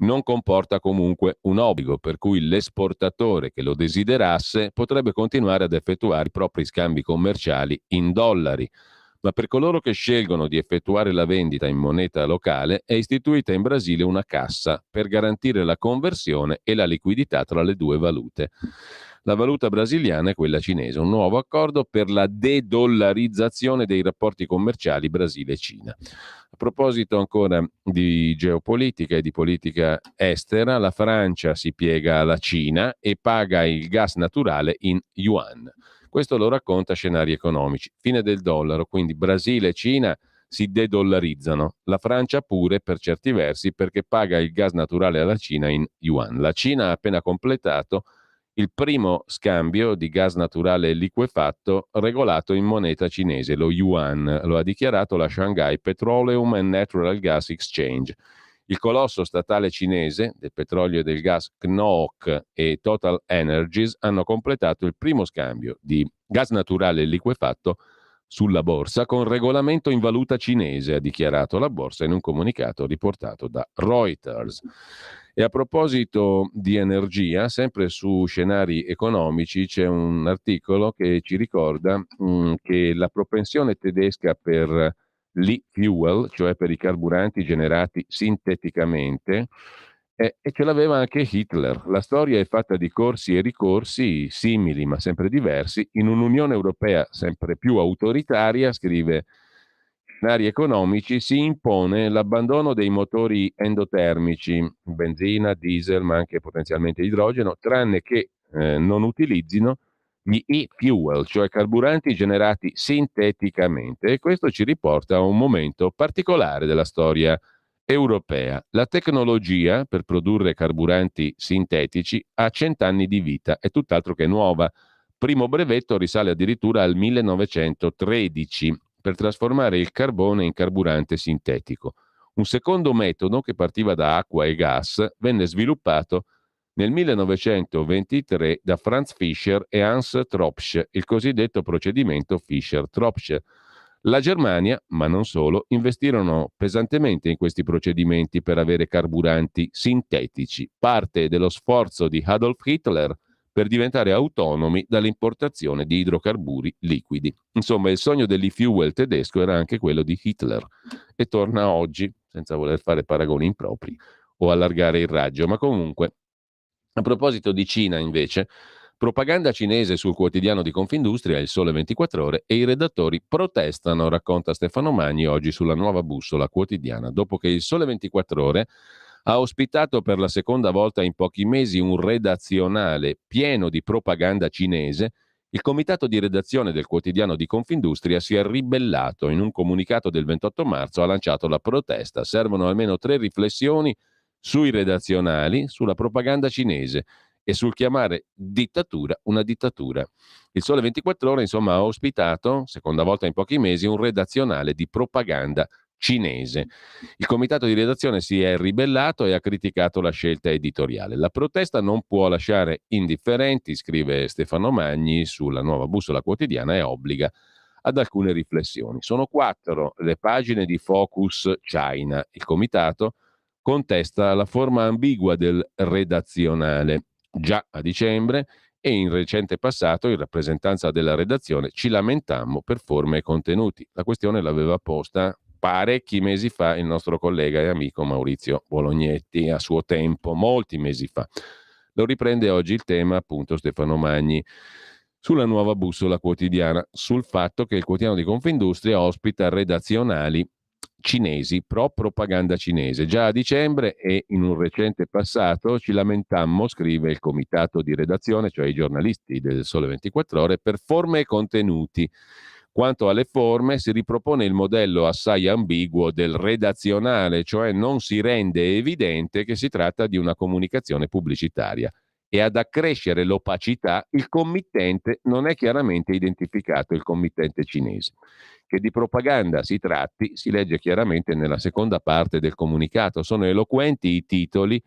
non comporta comunque un obbligo, per cui l'esportatore che lo desiderasse potrebbe continuare ad effettuare i propri scambi commerciali in dollari. Ma per coloro che scelgono di effettuare la vendita in moneta locale è istituita in Brasile una cassa per garantire la conversione e la liquidità tra le due valute. La valuta brasiliana è quella cinese, un nuovo accordo per la de-dollarizzazione dei rapporti commerciali Brasile-Cina. A proposito ancora di geopolitica e di politica estera, la Francia si piega alla Cina e paga il gas naturale in yuan. Questo lo racconta Scenari Economici. Fine del dollaro, quindi Brasile e Cina si de-dollarizzano. La Francia pure, per certi versi, perché paga il gas naturale alla Cina in yuan. La Cina ha appena completato il primo scambio di gas naturale liquefatto regolato in moneta cinese, lo yuan, lo ha dichiarato la Shanghai Petroleum and Natural Gas Exchange. Il colosso statale cinese del petrolio e del gas CNOOC e Total Energies hanno completato il primo scambio di gas naturale liquefatto sulla borsa con regolamento in valuta cinese, ha dichiarato la borsa in un comunicato riportato da Reuters. E a proposito di energia, sempre su Scenari Economici c'è un articolo che ci ricorda che la propensione tedesca per l'e-fuel, cioè per i carburanti generati sinteticamente, e ce l'aveva anche Hitler. La storia è fatta di corsi e ricorsi simili ma sempre diversi in un'Unione Europea sempre più autoritaria, scrive Scenari Economici, si impone l'abbandono dei motori endotermici, benzina, diesel, ma anche potenzialmente idrogeno, tranne che non utilizzino gli e-fuel, cioè carburanti generati sinteticamente. E questo ci riporta a un momento particolare della storia europea. La tecnologia per produrre carburanti sintetici ha 100 anni di vita, è tutt'altro che nuova. Primo brevetto risale addirittura al 1913. per trasformare il carbone in carburante sintetico. Un secondo metodo, che partiva da acqua e gas, venne sviluppato nel 1923 da Franz Fischer e Hans Tropsch, il cosiddetto procedimento Fischer-Tropsch. La Germania, ma non solo, investirono pesantemente in questi procedimenti per avere carburanti sintetici, parte dello sforzo di Adolf Hitler per diventare autonomi dall'importazione di idrocarburi liquidi. Insomma, il sogno dell'e-fuel tedesco era anche quello di Hitler e torna oggi, senza voler fare paragoni impropri o allargare il raggio. Ma comunque, a proposito di Cina, invece, propaganda cinese sul quotidiano di Confindustria, Il Sole 24 Ore, e i redattori protestano, racconta Stefano Magni oggi sulla Nuova Bussola Quotidiana, dopo che Il Sole 24 Ore ha ospitato per la seconda volta in pochi mesi un redazionale pieno di propaganda cinese. Il comitato di redazione del quotidiano di Confindustria si è ribellato. In un comunicato del 28 marzo ha lanciato la protesta. Servono almeno 3 riflessioni sui redazionali, sulla propaganda cinese e sul chiamare dittatura una dittatura. Il Sole 24 Ore, insomma, ha ospitato, seconda volta in pochi mesi, un redazionale di propaganda cinese. Il comitato di redazione si è ribellato e ha criticato la scelta editoriale. La protesta non può lasciare indifferenti, scrive Stefano Magni sulla Nuova Bussola Quotidiana, e obbliga ad alcune riflessioni. Sono 4 le pagine di Focus China. Il comitato contesta la forma ambigua del redazionale. Già a dicembre e in recente passato, in rappresentanza della redazione, ci lamentammo per forme e contenuti. La questione l'aveva posta parecchi mesi fa il nostro collega e amico Maurizio Bolognetti, a suo tempo, molti mesi fa. Lo riprende oggi il tema, appunto, Stefano Magni sulla Nuova Bussola Quotidiana, sul fatto che il quotidiano di Confindustria ospita redazionali cinesi, pro propaganda cinese. Già a dicembre e in un recente passato ci lamentammo, scrive il comitato di redazione, cioè i giornalisti del Sole 24 Ore, per forme e contenuti. Quanto alle forme, si ripropone il modello assai ambiguo del redazionale, cioè non si rende evidente che si tratta di una comunicazione pubblicitaria. E ad accrescere l'opacità, il committente non è chiaramente identificato, il committente cinese. Che di propaganda si tratti si legge chiaramente nella seconda parte del comunicato. Sono eloquenti i titoli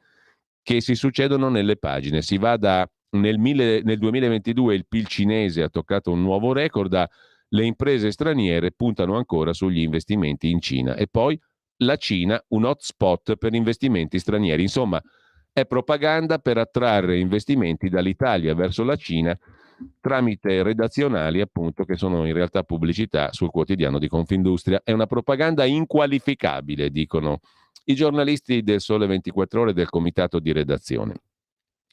che si succedono nelle pagine. Si va da nel 2022 il PIL cinese ha toccato un nuovo record, le imprese straniere puntano ancora sugli investimenti in Cina, e poi la Cina un hotspot per investimenti stranieri. Insomma, è propaganda per attrarre investimenti dall'Italia verso la Cina tramite redazionali, appunto, che sono in realtà pubblicità sul quotidiano di Confindustria. È una propaganda inqualificabile, dicono i giornalisti del Sole 24 Ore del comitato di redazione,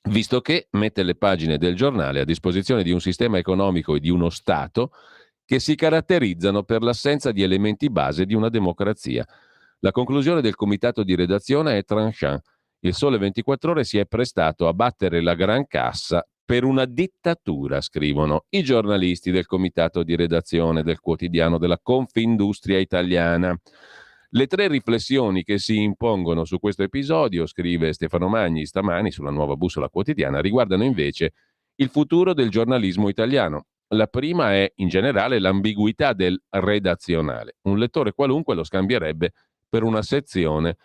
visto che mette le pagine del giornale a disposizione di un sistema economico e di uno Stato che si caratterizzano per l'assenza di elementi base di una democrazia. La conclusione del comitato di redazione è tranchant. Il Sole 24 Ore si è prestato a battere la gran cassa per una dittatura, scrivono i giornalisti del comitato di redazione del quotidiano della Confindustria italiana. Le 3 riflessioni che si impongono su questo episodio, scrive Stefano Magni stamani sulla Nuova Bussola Quotidiana, riguardano invece il futuro del giornalismo italiano. La prima è, in generale, l'ambiguità del redazionale. Un lettore qualunque lo scambierebbe per una sezione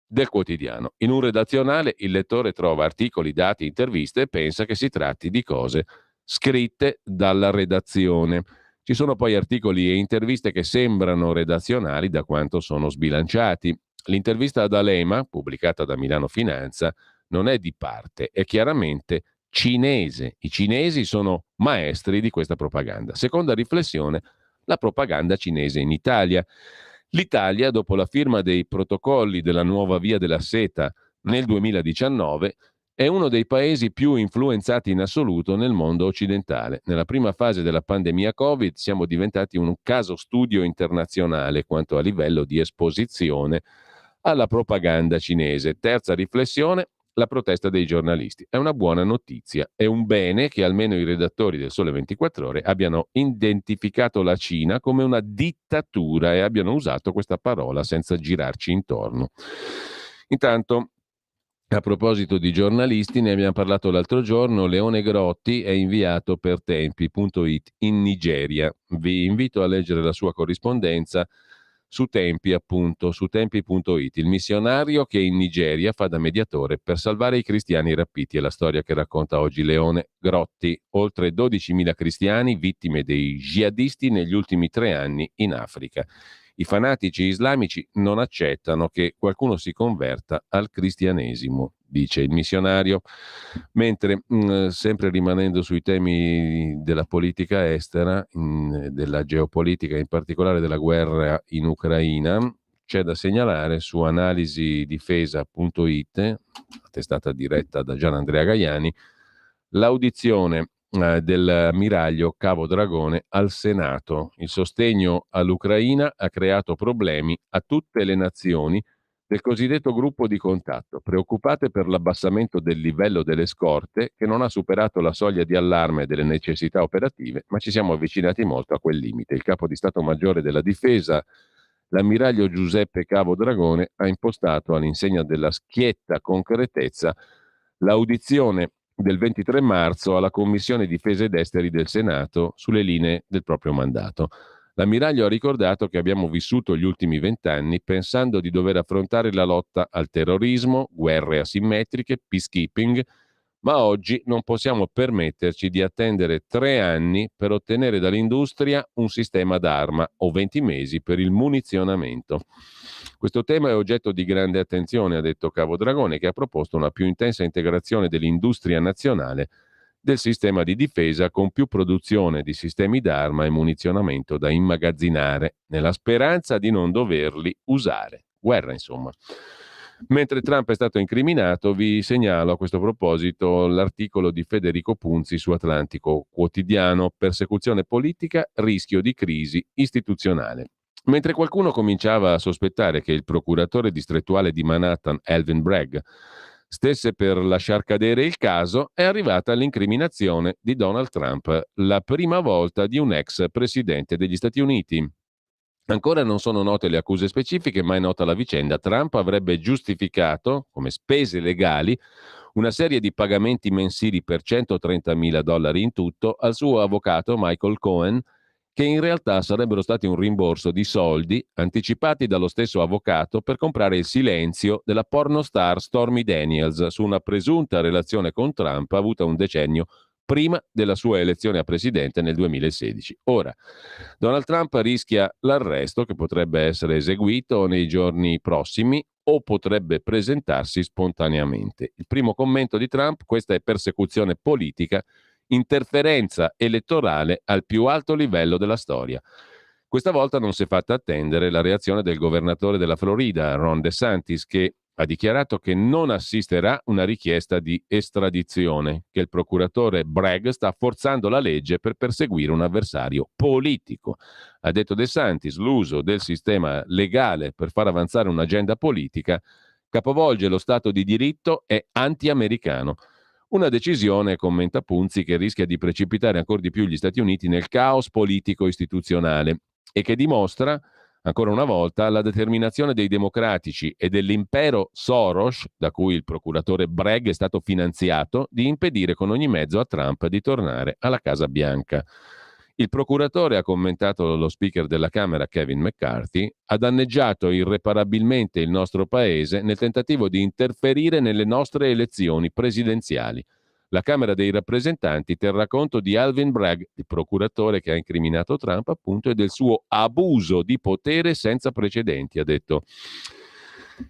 del quotidiano. In un redazionale il lettore trova articoli, dati, interviste e pensa che si tratti di cose scritte dalla redazione. Ci sono poi articoli e interviste che sembrano redazionali da quanto sono sbilanciati. L'intervista ad Alema, pubblicata da Milano Finanza, non è di parte, è chiaramente cinese. I cinesi sono maestri di questa propaganda. Seconda riflessione, la propaganda cinese in Italia. L'Italia, dopo la firma dei protocolli della nuova Via della Seta nel 2019, è uno dei paesi più influenzati in assoluto nel mondo occidentale. Nella prima fase della pandemia Covid siamo diventati un caso studio internazionale quanto a livello di esposizione alla propaganda cinese. Terza riflessione, la protesta dei giornalisti. È una buona notizia, è un bene che almeno i redattori del Sole 24 Ore abbiano identificato la Cina come una dittatura e abbiano usato questa parola senza girarci intorno. Intanto A proposito di giornalisti, ne abbiamo parlato l'altro giorno, Leone Grotti è inviato per Tempi.it in Nigeria. Vi invito a leggere la sua corrispondenza su Tempi, appunto, su Tempi.it. Il missionario che in Nigeria fa da mediatore per salvare i cristiani rapiti. È la storia che racconta oggi Leone Grotti. Oltre 12.000 cristiani vittime dei jihadisti negli ultimi 3 anni in Africa. I fanatici islamici non accettano che qualcuno si converta al cristianesimo, dice il missionario. Mentre, sempre rimanendo sui temi della politica estera, della geopolitica, in particolare della guerra in Ucraina, c'è da segnalare su analisidifesa.it, la testata diretta da Gian Andrea Gaiani, l'audizione dell'ammiraglio Cavo Dragone al Senato. Il sostegno all'Ucraina ha creato problemi a tutte le nazioni del cosiddetto gruppo di contatto, preoccupate per l'abbassamento del livello delle scorte che non ha superato la soglia di allarme delle necessità operative, ma ci siamo avvicinati molto a quel limite. Il capo di Stato Maggiore della Difesa, l'ammiraglio Giuseppe Cavo Dragone, ha impostato all'insegna della schietta concretezza l'audizione del 23 marzo alla Commissione Difesa ed Esteri del Senato sulle linee del proprio mandato. L'ammiraglio ha ricordato che abbiamo vissuto gli ultimi 20 anni pensando di dover affrontare la lotta al terrorismo, guerre asimmetriche, peacekeeping, ma oggi non possiamo permetterci di attendere 3 anni per ottenere dall'industria un sistema d'arma o 20 mesi per il munizionamento. Questo tema è oggetto di grande attenzione, ha detto Cavo Dragone, che ha proposto una più intensa integrazione dell'industria nazionale del sistema di difesa con più produzione di sistemi d'arma e munizionamento da immagazzinare, nella speranza di non doverli usare. Guerra, insomma. Mentre Trump è stato incriminato, vi segnalo a questo proposito l'articolo di Federico Punzi su Atlantico Quotidiano, persecuzione politica, rischio di crisi istituzionale. Mentre qualcuno cominciava a sospettare che il procuratore distrettuale di Manhattan, Alvin Bragg, stesse per lasciar cadere il caso, è arrivata l'incriminazione di Donald Trump, la prima volta di un ex presidente degli Stati Uniti. Ancora non sono note le accuse specifiche, ma è nota la vicenda. Trump avrebbe giustificato, come spese legali, una serie di pagamenti mensili per $130.000 in tutto al suo avvocato Michael Cohen, che in realtà sarebbero stati un rimborso di soldi anticipati dallo stesso avvocato per comprare il silenzio della pornostar Stormy Daniels su una presunta relazione con Trump avuta un decennio prima della sua elezione a presidente nel 2016. Ora, Donald Trump rischia l'arresto che potrebbe essere eseguito nei giorni prossimi o potrebbe presentarsi spontaneamente. Il primo commento di Trump: questa è persecuzione politica, interferenza elettorale al più alto livello della storia. Questa volta non si è fatta attendere la reazione del governatore della Florida, Ron DeSantis, che ha dichiarato che non assisterà una richiesta di estradizione, che il procuratore Bragg sta forzando la legge per perseguire un avversario politico. Ha detto DeSantis, l'uso del sistema legale per far avanzare un'agenda politica capovolge lo Stato di diritto, è anti-americano. Una decisione, commenta Punzi, che rischia di precipitare ancora di più gli Stati Uniti nel caos politico-istituzionale e che dimostra, ancora una volta, la determinazione dei democratici e dell'impero Soros, da cui il procuratore Bragg è stato finanziato, di impedire con ogni mezzo a Trump di tornare alla Casa Bianca. Il procuratore, ha commentato lo speaker della Camera Kevin McCarthy, ha danneggiato irreparabilmente il nostro paese nel tentativo di interferire nelle nostre elezioni presidenziali. La Camera dei rappresentanti terrà conto di Alvin Bragg, il procuratore che ha incriminato Trump, appunto, e del suo abuso di potere senza precedenti, ha detto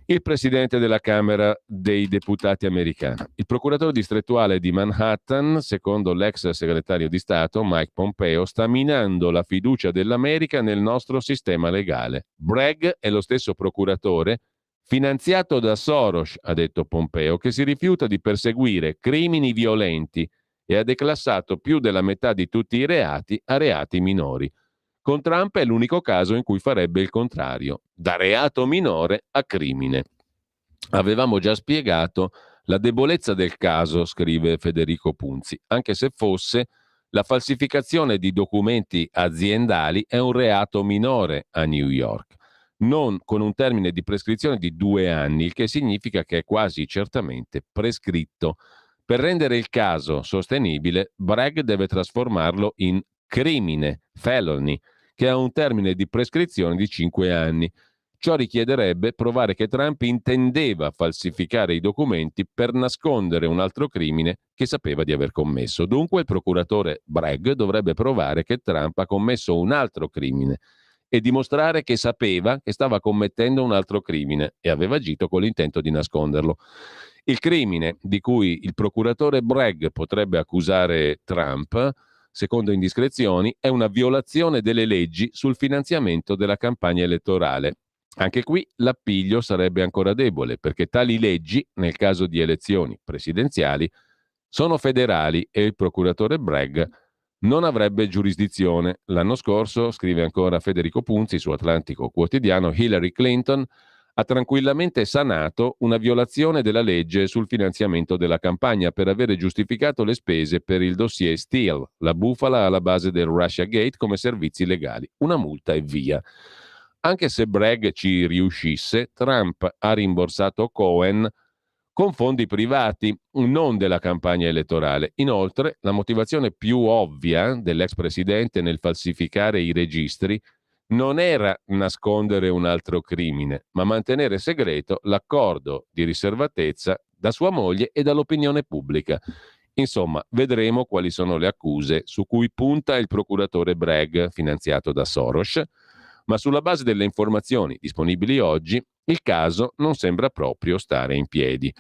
il presidente della Camera dei deputati americana. Il procuratore distrettuale di Manhattan, secondo l'ex segretario di Stato Mike Pompeo, sta minando la fiducia dell'America nel nostro sistema legale. Bragg è lo stesso procuratore finanziato da Soros, ha detto Pompeo, che si rifiuta di perseguire crimini violenti e ha declassato più della metà di tutti i reati a reati minori. Con Trump è l'unico caso in cui farebbe il contrario, da reato minore a crimine. Avevamo già spiegato la debolezza del caso, scrive Federico Punzi, anche se fosse la falsificazione di documenti aziendali è un reato minore a New York. non con un termine di prescrizione di 2 anni, il che significa che è quasi certamente prescritto. Per rendere il caso sostenibile, Bragg deve trasformarlo in crimine, felony, che ha un termine di prescrizione di 5 anni. Ciò richiederebbe provare che Trump intendeva falsificare i documenti per nascondere un altro crimine che sapeva di aver commesso. Dunque il procuratore Bragg dovrebbe provare che Trump ha commesso un altro crimine e dimostrare che sapeva che stava commettendo un altro crimine e aveva agito con l'intento di nasconderlo. Il crimine di cui il procuratore Bragg potrebbe accusare Trump, secondo indiscrezioni, è una violazione delle leggi sul finanziamento della campagna elettorale. Anche qui l'appiglio sarebbe ancora debole, perché tali leggi, nel caso di elezioni presidenziali, sono federali e il procuratore Bragg non avrebbe giurisdizione. L'anno scorso, scrive ancora Federico Punzi su Atlantico Quotidiano, Hillary Clinton ha tranquillamente sanato una violazione della legge sul finanziamento della campagna per avere giustificato le spese per il dossier Steele, la bufala alla base del Russiagate, come servizi legali. Una multa e via. Anche se Bragg ci riuscisse, Trump ha rimborsato Cohen con fondi privati, non della campagna elettorale. Inoltre, la motivazione più ovvia dell'ex presidente nel falsificare i registri non era nascondere un altro crimine, ma mantenere segreto l'accordo di riservatezza da sua moglie e dall'opinione pubblica. Insomma, vedremo quali sono le accuse su cui punta il procuratore Bragg, finanziato da Soros, ma sulla base delle informazioni disponibili oggi, il caso non sembra proprio stare in piedi.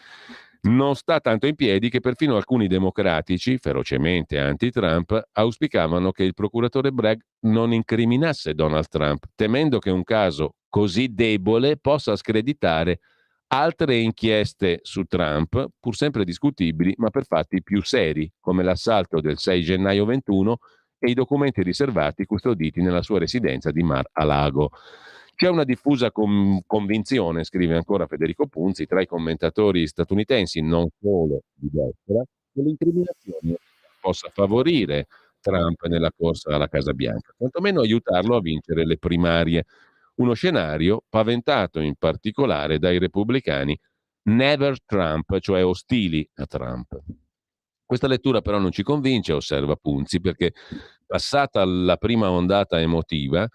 Non sta tanto in piedi che perfino alcuni democratici, ferocemente anti-Trump, auspicavano che il procuratore Bragg non incriminasse Donald Trump, temendo che un caso così debole possa screditare altre inchieste su Trump, pur sempre discutibili, ma per fatti più seri, come l'assalto del 6 gennaio 21 e i documenti riservati custoditi nella sua residenza di Mar-a-Lago. C'è una diffusa convinzione, scrive ancora Federico Punzi, tra i commentatori statunitensi, non solo di destra, che l'incriminazione possa favorire Trump nella corsa alla Casa Bianca, quantomeno aiutarlo a vincere le primarie. Uno scenario paventato in particolare dai repubblicani Never Trump, cioè ostili a Trump. Questa lettura però non ci convince, osserva Punzi, perché passata la prima ondata emotiva,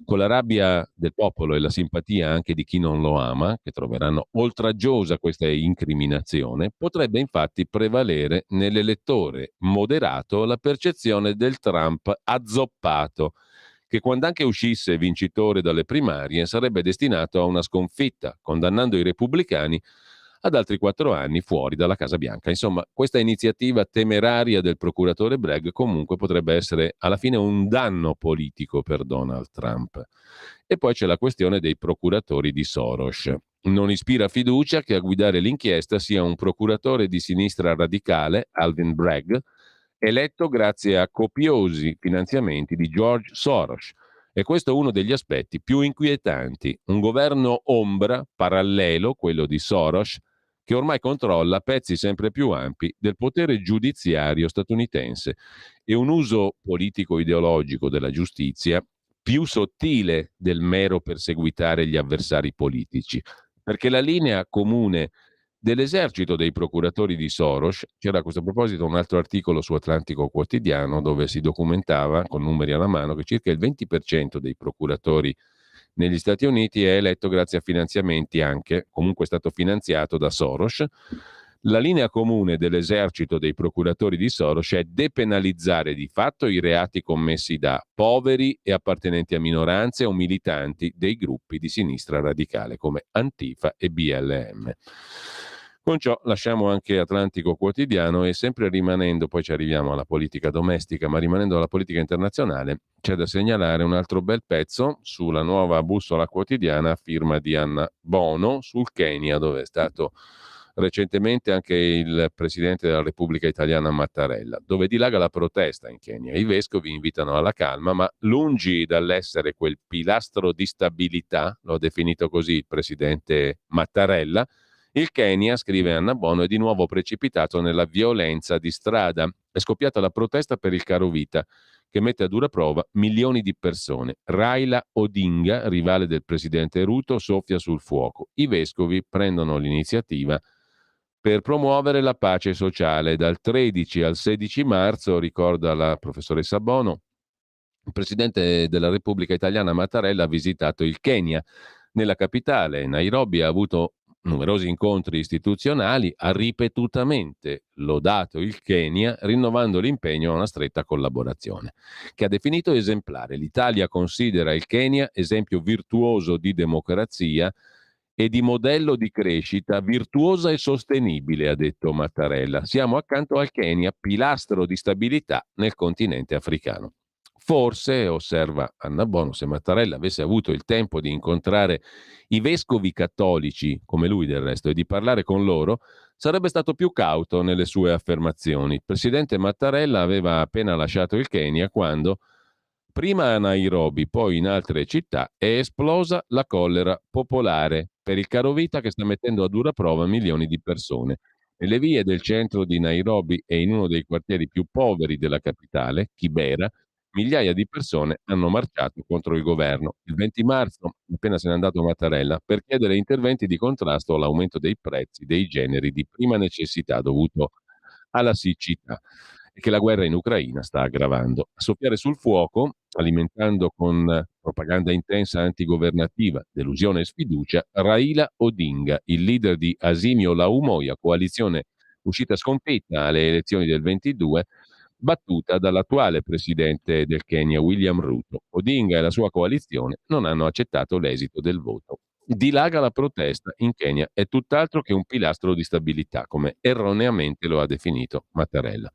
con la rabbia del popolo e la simpatia anche di chi non lo ama, che troveranno oltraggiosa questa incriminazione, potrebbe infatti prevalere nell'elettore moderato la percezione del Trump azzoppato, che quando anche uscisse vincitore dalle primarie sarebbe destinato a una sconfitta, condannando i repubblicani ad altri 4 anni fuori dalla Casa Bianca. Insomma, questa iniziativa temeraria del procuratore Bragg comunque potrebbe essere alla fine un danno politico per Donald Trump. E poi c'è la questione dei procuratori di Soros. Non ispira fiducia che a guidare l'inchiesta sia un procuratore di sinistra radicale, Alvin Bragg, eletto grazie a copiosi finanziamenti di George Soros. E questo è uno degli aspetti più inquietanti. Un governo ombra, parallelo, quello di Soros, che ormai controlla pezzi sempre più ampi del potere giudiziario statunitense e un uso politico-ideologico della giustizia più sottile del mero perseguitare gli avversari politici. Perché la linea comune dell'esercito dei procuratori di Soros, c'era a questo proposito un altro articolo su Atlantico Quotidiano dove si documentava con numeri alla mano che circa il 20% dei procuratori negli Stati Uniti è eletto grazie a finanziamenti anche, comunque è stato finanziato da Soros. La linea comune dell'esercito dei procuratori di Soros è depenalizzare di fatto i reati commessi da poveri e appartenenti a minoranze o militanti dei gruppi di sinistra radicale come Antifa e BLM. Con ciò lasciamo anche Atlantico Quotidiano e sempre rimanendo, poi ci arriviamo alla politica domestica, ma rimanendo alla politica internazionale, c'è da segnalare un altro bel pezzo sulla nuova bussola quotidiana a firma di Anna Bono sul Kenya, dove è stato recentemente anche il presidente della Repubblica Italiana Mattarella, dove dilaga la protesta in Kenya. I vescovi invitano alla calma, ma lungi dall'essere quel pilastro di stabilità, lo ha definito così il presidente Mattarella, il Kenya, scrive Anna Bono, è di nuovo precipitato nella violenza di strada. È scoppiata la protesta per il caro vita, che mette a dura prova milioni di persone. Raila Odinga, rivale del presidente Ruto, soffia sul fuoco. I vescovi prendono l'iniziativa per promuovere la pace sociale. Dal 13 al 16 marzo, ricorda la professoressa Bono, il presidente della Repubblica Italiana Mattarella ha visitato il Kenya. Nella capitale, Nairobi, ha avuto numerosi incontri istituzionali, ha ripetutamente lodato il Kenya, rinnovando l'impegno a una stretta collaborazione, che ha definito esemplare. L'Italia considera il Kenya esempio virtuoso di democrazia e di modello di crescita virtuosa e sostenibile, ha detto Mattarella. Siamo accanto al Kenya, pilastro di stabilità nel continente africano. Forse, osserva Anna Bono, se Mattarella avesse avuto il tempo di incontrare i vescovi cattolici, come lui del resto, e di parlare con loro, sarebbe stato più cauto nelle sue affermazioni. Il presidente Mattarella aveva appena lasciato il Kenya quando, prima a Nairobi, poi in altre città, è esplosa la collera popolare per il carovita che sta mettendo a dura prova milioni di persone. Nelle vie del centro di Nairobi e in uno dei quartieri più poveri della capitale, Kibera, migliaia di persone hanno marciato contro il governo. Il 20 marzo, appena se n'è andato Mattarella, per chiedere interventi di contrasto all'aumento dei prezzi dei generi di prima necessità dovuto alla siccità e che la guerra in Ucraina sta aggravando. A soffiare sul fuoco, alimentando con propaganda intensa antigovernativa, delusione e sfiducia, Raila Odinga, il leader di Azimio la Umoja, coalizione uscita sconfitta alle elezioni del 22, battuta dall'attuale presidente del Kenya, William Ruto. Odinga e la sua coalizione non hanno accettato l'esito del voto. Dilaga la protesta in Kenya è tutt'altro che un pilastro di stabilità, come erroneamente lo ha definito Mattarella.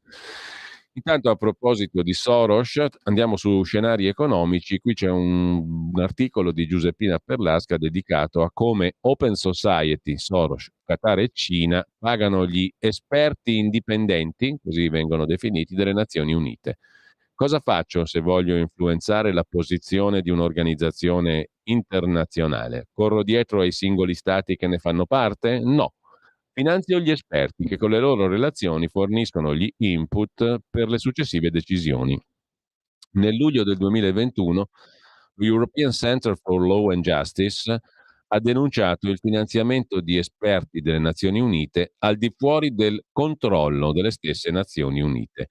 Intanto, a proposito di Soros, andiamo su scenari economici. Qui c'è un articolo di Giuseppina Perlasca dedicato a come Open Society, Soros, Qatar e Cina pagano gli esperti indipendenti, così vengono definiti, delle Nazioni Unite. Cosa faccio se voglio influenzare la posizione di un'organizzazione internazionale? Corro dietro ai singoli stati che ne fanno parte? No. Finanzio gli esperti che con le loro relazioni forniscono gli input per le successive decisioni. Nel luglio del 2021 l'European Center for Law and Justice ha denunciato il finanziamento di esperti delle Nazioni Unite al di fuori del controllo delle stesse Nazioni Unite.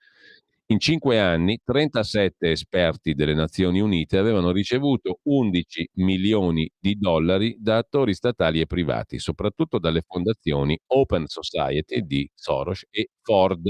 In 5 anni, 37 esperti delle Nazioni Unite avevano ricevuto 11 milioni di dollari da attori statali e privati, soprattutto dalle fondazioni Open Society di Soros e Ford.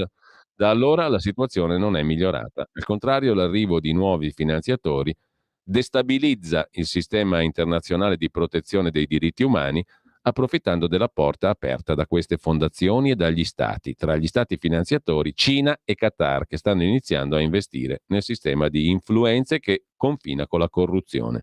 Da allora la situazione non è migliorata. Al contrario, l'arrivo di nuovi finanziatori destabilizza il sistema internazionale di protezione dei diritti umani, approfittando della porta aperta da queste fondazioni e dagli stati, tra gli stati finanziatori Cina e Qatar, che stanno iniziando a investire nel sistema di influenze che confina con la corruzione.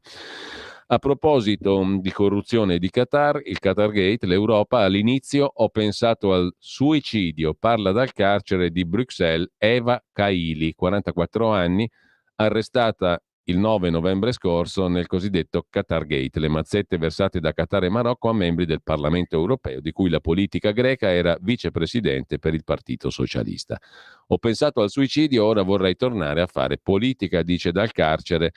A proposito di corruzione e di Qatar, il Qatargate, l'Europa all'inizio ho pensato al suicidio, parla dal carcere di Bruxelles Eva Kaili, 44 anni, arrestata il 9 novembre scorso nel cosiddetto Qatargate, le mazzette versate da Qatar e Marocco a membri del Parlamento europeo, di cui la politica greca era vicepresidente per il Partito Socialista. Ho pensato al suicidio, ora vorrei tornare a fare politica, dice dal carcere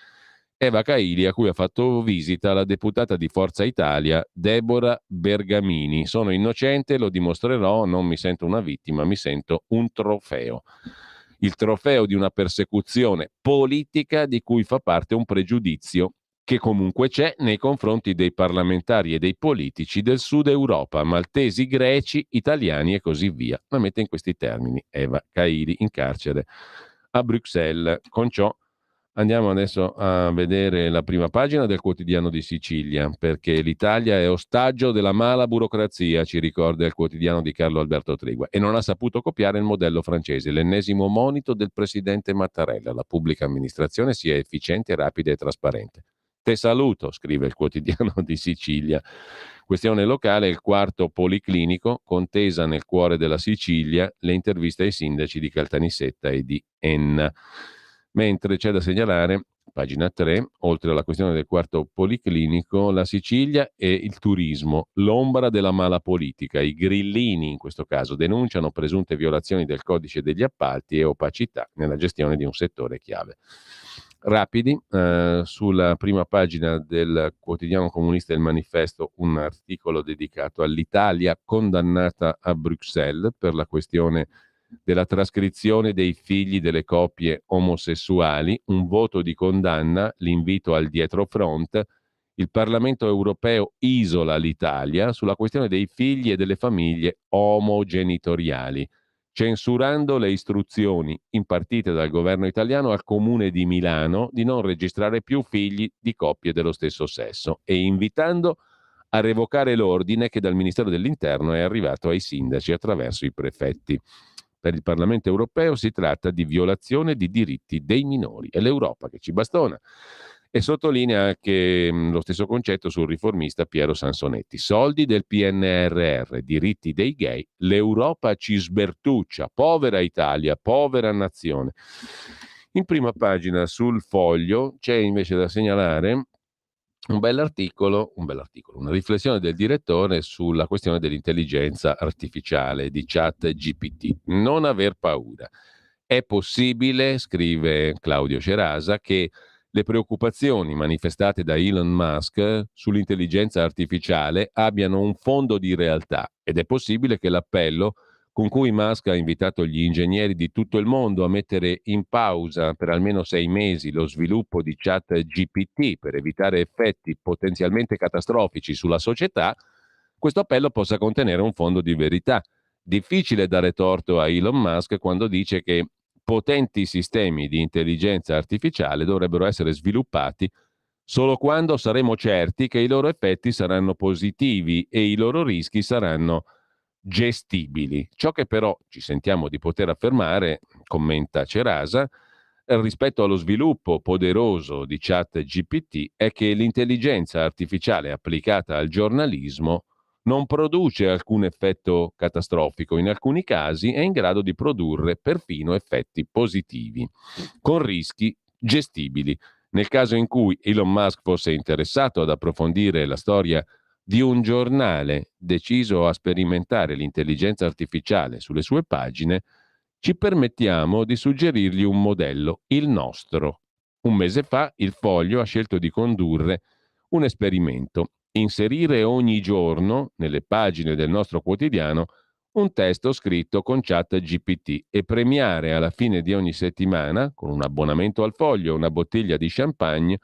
Eva Kaili, a cui ha fatto visita la deputata di Forza Italia Deborah Bergamini. Sono innocente, lo dimostrerò, non mi sento una vittima, mi sento un trofeo. Il trofeo di una persecuzione politica di cui fa parte un pregiudizio che comunque c'è nei confronti dei parlamentari e dei politici del Sud Europa, maltesi, greci, italiani e così via. La mette in questi termini Eva Kaili in carcere a Bruxelles. Con ciò andiamo adesso a vedere la prima pagina del Quotidiano di Sicilia, perché l'Italia è ostaggio della mala burocrazia, ci ricorda il quotidiano di Carlo Alberto Tregua, e non ha saputo copiare il modello francese, l'ennesimo monito del presidente Mattarella. La pubblica amministrazione sia efficiente, rapida e trasparente. Te saluto, scrive il Quotidiano di Sicilia. Questione locale, il quarto policlinico, contesa nel cuore della Sicilia, le interviste ai sindaci di Caltanissetta e di Enna. Mentre c'è da segnalare Pagina 3, oltre alla questione del quarto policlinico, la Sicilia e il turismo, l'ombra della mala politica. I grillini, in questo caso, denunciano presunte violazioni del codice degli appalti e opacità nella gestione di un settore chiave. Rapidi, sulla prima pagina del quotidiano comunista Il Manifesto, un articolo dedicato all'Italia condannata a Bruxelles per la questione della trascrizione dei figli delle coppie omosessuali, un voto di condanna, l'invito al dietrofront. Il Parlamento europeo isola l'Italia sulla questione dei figli e delle famiglie omogenitoriali, censurando le istruzioni impartite dal governo italiano al Comune di Milano di non registrare più figli di coppie dello stesso sesso e invitando a revocare l'ordine che dal Ministero dell'Interno è arrivato ai sindaci attraverso i prefetti. Per il Parlamento europeo si tratta di violazione di diritti dei minori. È l'Europa che ci bastona. E sottolinea anche lo stesso concetto sul riformista Piero Sansonetti. Soldi del PNRR, diritti dei gay, l'Europa ci sbertuccia. Povera Italia, povera nazione. In prima pagina sul Foglio c'è invece da segnalare un bell'articolo, una riflessione del direttore sulla questione dell'intelligenza artificiale, di ChatGPT. Non aver paura. È possibile, scrive Claudio Cerasa, che le preoccupazioni manifestate da Elon Musk sull'intelligenza artificiale abbiano un fondo di realtà ed è possibile che l'appello con cui Musk ha invitato gli ingegneri di tutto il mondo a mettere in pausa per almeno 6 mesi lo sviluppo di ChatGPT per evitare effetti potenzialmente catastrofici sulla società, questo appello possa contenere un fondo di verità. Difficile dare torto a Elon Musk quando dice che potenti sistemi di intelligenza artificiale dovrebbero essere sviluppati solo quando saremo certi che i loro effetti saranno positivi e i loro rischi saranno gestibili. Ciò che però ci sentiamo di poter affermare, commenta Cerasa, rispetto allo sviluppo poderoso di ChatGPT è che l'intelligenza artificiale applicata al giornalismo non produce alcun effetto catastrofico, in alcuni casi è in grado di produrre perfino effetti positivi, con rischi gestibili. Nel caso in cui Elon Musk fosse interessato ad approfondire la storia di un giornale deciso a sperimentare l'intelligenza artificiale sulle sue pagine, ci permettiamo di suggerirgli un modello, il nostro. Un mese fa il Foglio ha scelto di condurre un esperimento, inserire ogni giorno nelle pagine del nostro quotidiano un testo scritto con ChatGPT e premiare alla fine di ogni settimana, con un abbonamento al Foglio e una bottiglia di champagne,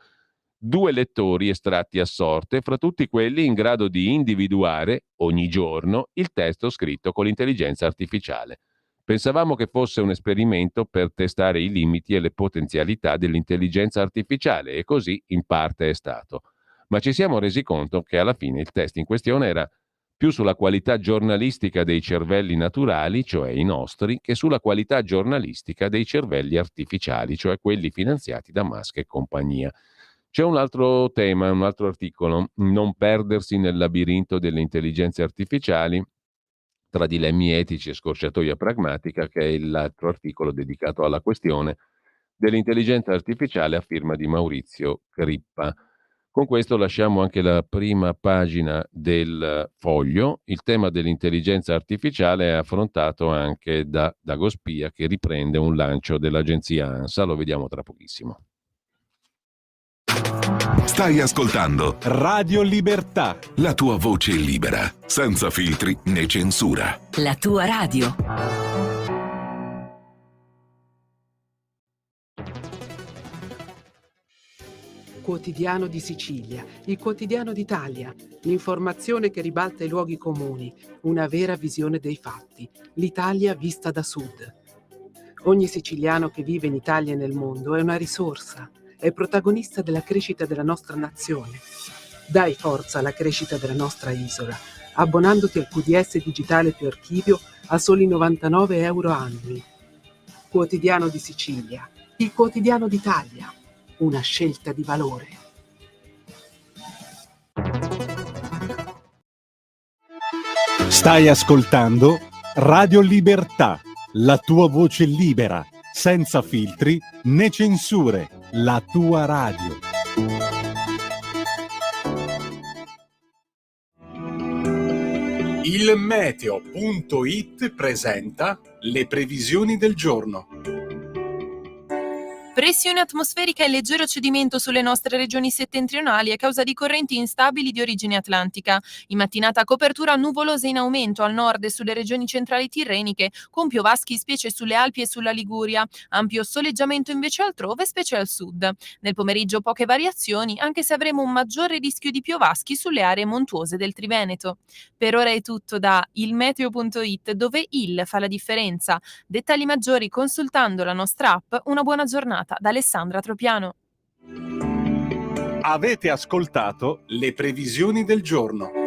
2 lettori estratti a sorte fra tutti quelli in grado di individuare ogni giorno il testo scritto con l'intelligenza artificiale. Pensavamo che fosse un esperimento per testare i limiti e le potenzialità dell'intelligenza artificiale e così in parte è stato. Ma ci siamo resi conto che alla fine il test in questione era più sulla qualità giornalistica dei cervelli naturali, cioè i nostri, che sulla qualità giornalistica dei cervelli artificiali, cioè quelli finanziati da Musk e compagnia. C'è un altro tema, un altro articolo, non perdersi nel labirinto delle intelligenze artificiali tra dilemmi etici e scorciatoia pragmatica, che è l'altro articolo dedicato alla questione dell'intelligenza artificiale a firma di Maurizio Crippa. Con questo lasciamo anche la prima pagina del Foglio. Il tema dell'intelligenza artificiale è affrontato anche da Dago Spia, che riprende un lancio dell'agenzia ANSA. Lo vediamo tra pochissimo. Stai ascoltando Radio Libertà. la tua voce libera, senza filtri né censura. La tua radio. Quotidiano di Sicilia, il quotidiano d'Italia, l'informazione che ribalta i luoghi comuni, una vera visione dei fatti, l'Italia vista da sud. Ogni siciliano che vive in Italia e nel mondo è una risorsa, è protagonista della crescita della nostra nazione. Dai forza alla crescita della nostra isola, abbonandoti al QDS digitale più archivio a soli 99 euro annui. Quotidiano di Sicilia, il quotidiano d'Italia, una scelta di valore. Stai ascoltando Radio Libertà, la tua voce libera, senza filtri né censure. la tua radio. Il meteo.it presenta le previsioni del giorno. Pressione atmosferica e leggero cedimento sulle nostre regioni settentrionali a causa di correnti instabili di origine atlantica. In mattinata copertura nuvolosa in aumento al nord e sulle regioni centrali tirreniche, con piovaschi specie sulle Alpi e sulla Liguria. Ampio soleggiamento invece altrove, specie al sud. Nel pomeriggio poche variazioni, anche se avremo un maggiore rischio di piovaschi sulle aree montuose del Triveneto. Per ora è tutto da ilmeteo.it, dove il fa la differenza. Dettagli maggiori consultando la nostra app. Una buona giornata da Alessandra Tropiano. Avete ascoltato Le previsioni del giorno.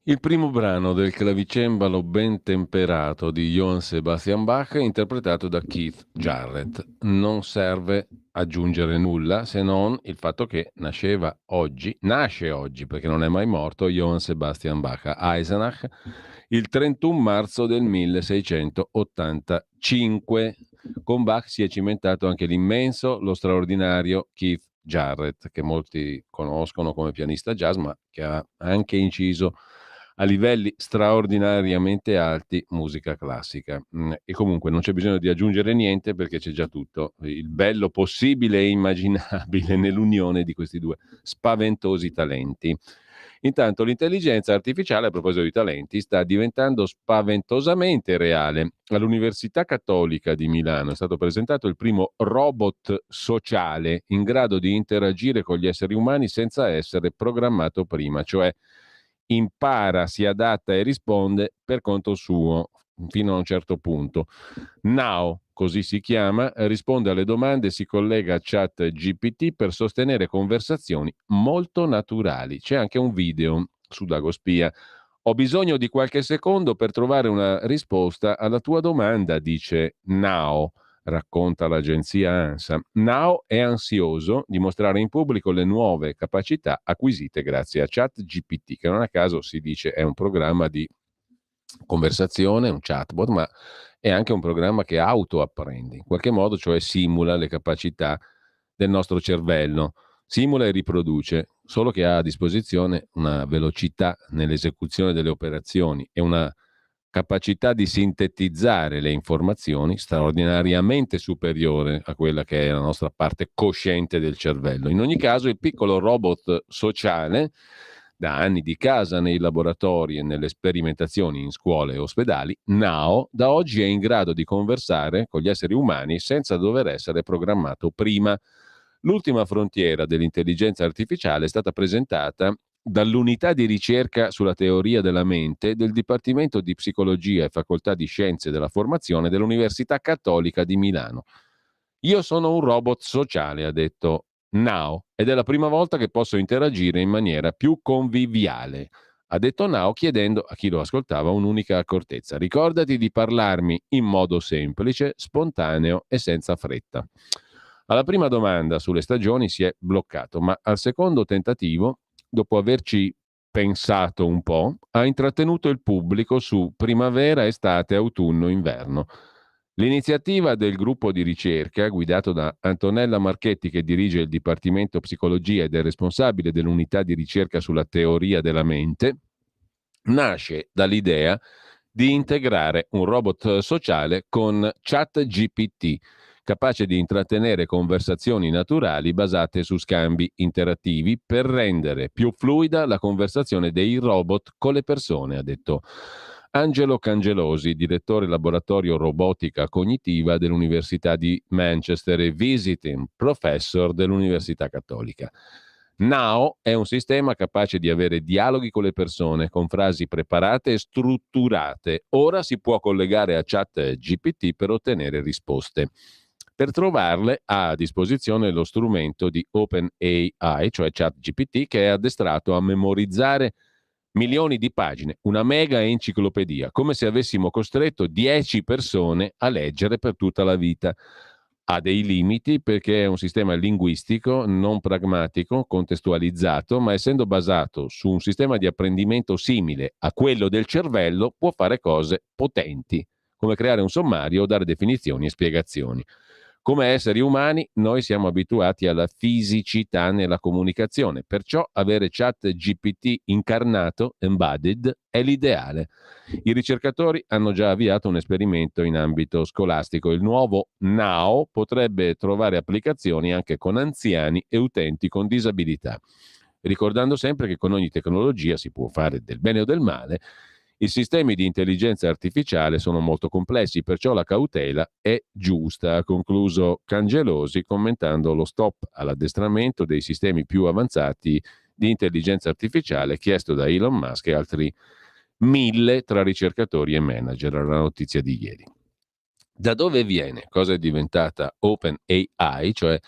Il primo brano del clavicembalo ben temperato di Johann Sebastian Bach, interpretato da Keith Jarrett. Non serve aggiungere nulla se non il fatto che nasce oggi, perché non è mai morto, Johann Sebastian Bach a Eisenach il 31 marzo del 1685. Con Bach si è cimentato anche l'immenso, lo straordinario Keith Jarrett, che molti conoscono come pianista jazz, ma che ha anche inciso a livelli straordinariamente alti musica classica. E comunque non c'è bisogno di aggiungere niente perché c'è già tutto il bello possibile e immaginabile nell'unione di questi due spaventosi talenti. Intanto l'intelligenza artificiale, a proposito di talenti, sta diventando spaventosamente reale. All'Università Cattolica di Milano è stato presentato il primo robot sociale in grado di interagire con gli esseri umani senza essere programmato prima, cioè impara, si adatta e risponde per conto suo fino a un certo punto. Now, così si chiama, risponde alle domande e si collega a chat GPT per sostenere conversazioni molto naturali. C'è anche un video su Dagospia. Ho bisogno di qualche secondo per trovare una risposta alla tua domanda, dice Now, racconta l'agenzia ANSA. Now è ansioso di mostrare in pubblico le nuove capacità acquisite grazie a ChatGPT, che non a caso si dice è un programma di conversazione, un chatbot, ma è anche un programma che autoapprende, in qualche modo, cioè simula le capacità del nostro cervello, simula e riproduce, solo che ha a disposizione una velocità nell'esecuzione delle operazioni e una capacità di sintetizzare le informazioni straordinariamente superiore a quella che è la nostra parte cosciente del cervello. In ogni caso, il piccolo robot sociale, da anni di casa nei laboratori e nelle sperimentazioni in scuole e ospedali, Now, da oggi è in grado di conversare con gli esseri umani senza dover essere programmato prima. L'ultima frontiera dell'intelligenza artificiale è stata presentata dall'unità di ricerca sulla teoria della mente del Dipartimento di Psicologia e Facoltà di Scienze della Formazione dell'Università Cattolica di Milano. Io sono un robot sociale, ha detto Now, ed è la prima volta che posso interagire in maniera più conviviale. Ha detto Now chiedendo a chi lo ascoltava un'unica accortezza: ricordati di parlarmi in modo semplice, spontaneo e senza fretta. Alla prima domanda sulle stagioni si è bloccato, ma al secondo tentativo, dopo averci pensato un po', ha intrattenuto il pubblico su primavera, estate, autunno, inverno. L'iniziativa del gruppo di ricerca, guidato da Antonella Marchetti, che dirige il Dipartimento Psicologia ed è responsabile dell'unità di ricerca sulla teoria della mente, nasce dall'idea di integrare un robot sociale con ChatGPT, capace di intrattenere conversazioni naturali basate su scambi interattivi per rendere più fluida la conversazione dei robot con le persone, ha detto Angelo Cangelosi, direttore laboratorio robotica cognitiva dell'Università di Manchester e visiting professor dell'Università Cattolica. Now è un sistema capace di avere dialoghi con le persone con frasi preparate e strutturate. Ora si può collegare a ChatGPT per ottenere risposte. Per trovarle ha a disposizione lo strumento di OpenAI, cioè ChatGPT, che è addestrato a memorizzare milioni di pagine, una mega enciclopedia, come se avessimo costretto 10 persone a leggere per tutta la vita. Ha dei limiti perché è un sistema linguistico non pragmatico, contestualizzato, ma essendo basato su un sistema di apprendimento simile a quello del cervello, può fare cose potenti, come creare un sommario o dare definizioni e spiegazioni. Come esseri umani noi siamo abituati alla fisicità nella comunicazione, perciò avere ChatGPT incarnato, embodied, è l'ideale. I ricercatori hanno già avviato un esperimento in ambito scolastico. Il nuovo Now potrebbe trovare applicazioni anche con anziani e utenti con disabilità. Ricordando sempre che con ogni tecnologia si può fare del bene o del male, i sistemi di intelligenza artificiale sono molto complessi, perciò la cautela è giusta, ha concluso Cangelosi commentando lo stop all'addestramento dei sistemi più avanzati di intelligenza artificiale chiesto da Elon Musk e altri 1000 tra ricercatori e manager, la notizia di ieri. Da dove viene? Cosa è diventata OpenAI, cioè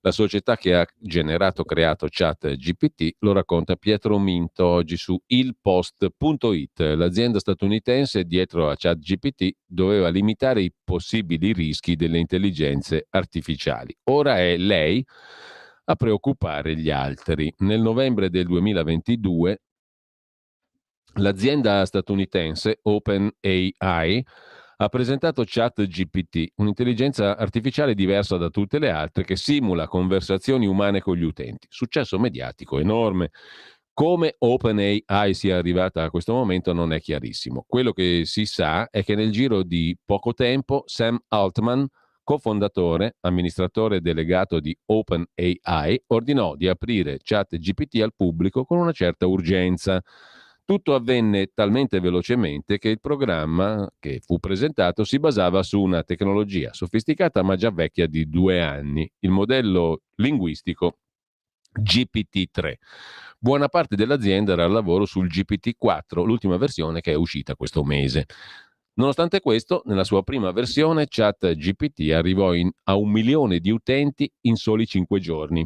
la società che ha creato ChatGPT? Lo racconta Pietro Minto oggi su ilpost.it. L'azienda statunitense dietro a ChatGPT doveva limitare i possibili rischi delle intelligenze artificiali. Ora è lei a preoccupare gli altri. Nel novembre del 2022 l'azienda statunitense OpenAI ha presentato ChatGPT, un'intelligenza artificiale diversa da tutte le altre che simula conversazioni umane con gli utenti. Successo mediatico enorme. Come OpenAI sia arrivata a questo momento non è chiarissimo. Quello che si sa è che nel giro di poco tempo Sam Altman, cofondatore, amministratore delegato di OpenAI, ordinò di aprire ChatGPT al pubblico con una certa urgenza. Tutto avvenne talmente velocemente che il programma che fu presentato si basava su una tecnologia sofisticata ma già vecchia di 2 anni, il modello linguistico GPT-3. Buona parte dell'azienda era al lavoro sul GPT-4, l'ultima versione che è uscita questo mese. Nonostante questo, nella sua prima versione ChatGPT arrivò a 1 milione di utenti in soli 5 giorni,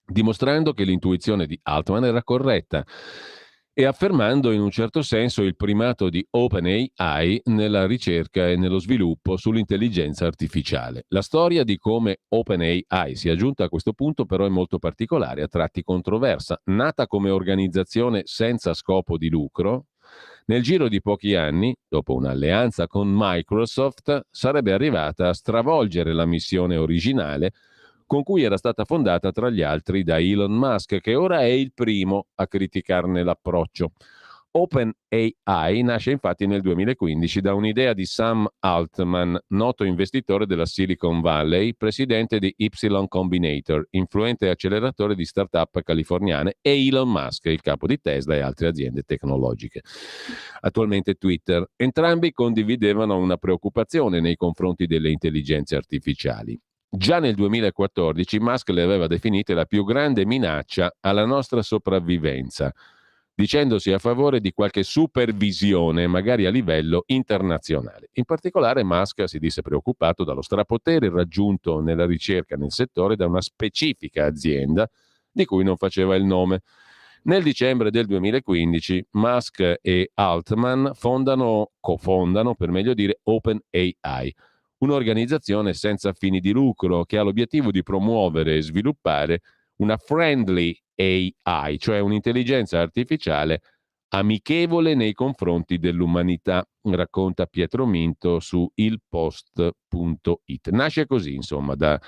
dimostrando che l'intuizione di Altman era corretta e affermando in un certo senso il primato di OpenAI nella ricerca e nello sviluppo sull'intelligenza artificiale. La storia di come OpenAI sia giunta a questo punto però è molto particolare, a tratti controversa. Nata come organizzazione senza scopo di lucro, nel giro di pochi anni, dopo un'alleanza con Microsoft, sarebbe arrivata a stravolgere la missione originale con cui era stata fondata tra gli altri da Elon Musk, che ora è il primo a criticarne l'approccio. OpenAI nasce infatti nel 2015 da un'idea di Sam Altman, noto investitore della Silicon Valley, presidente di Y Combinator, influente acceleratore di start-up californiane, e Elon Musk, il capo di Tesla e altre aziende tecnologiche. Attualmente Twitter. Entrambi condividevano una preoccupazione nei confronti delle intelligenze artificiali. Già nel 2014 Musk le aveva definite la più grande minaccia alla nostra sopravvivenza, dicendosi a favore di qualche supervisione, magari a livello internazionale. In particolare Musk si disse preoccupato dallo strapotere raggiunto nella ricerca nel settore da una specifica azienda di cui non faceva il nome. Nel dicembre del 2015 Musk e Altman cofondano, per meglio dire, OpenAI, un'organizzazione senza fini di lucro che ha l'obiettivo di promuovere e sviluppare una friendly AI, cioè un'intelligenza artificiale amichevole nei confronti dell'umanità, racconta Pietro Minto su ilpost.it. Nasce così, insomma, da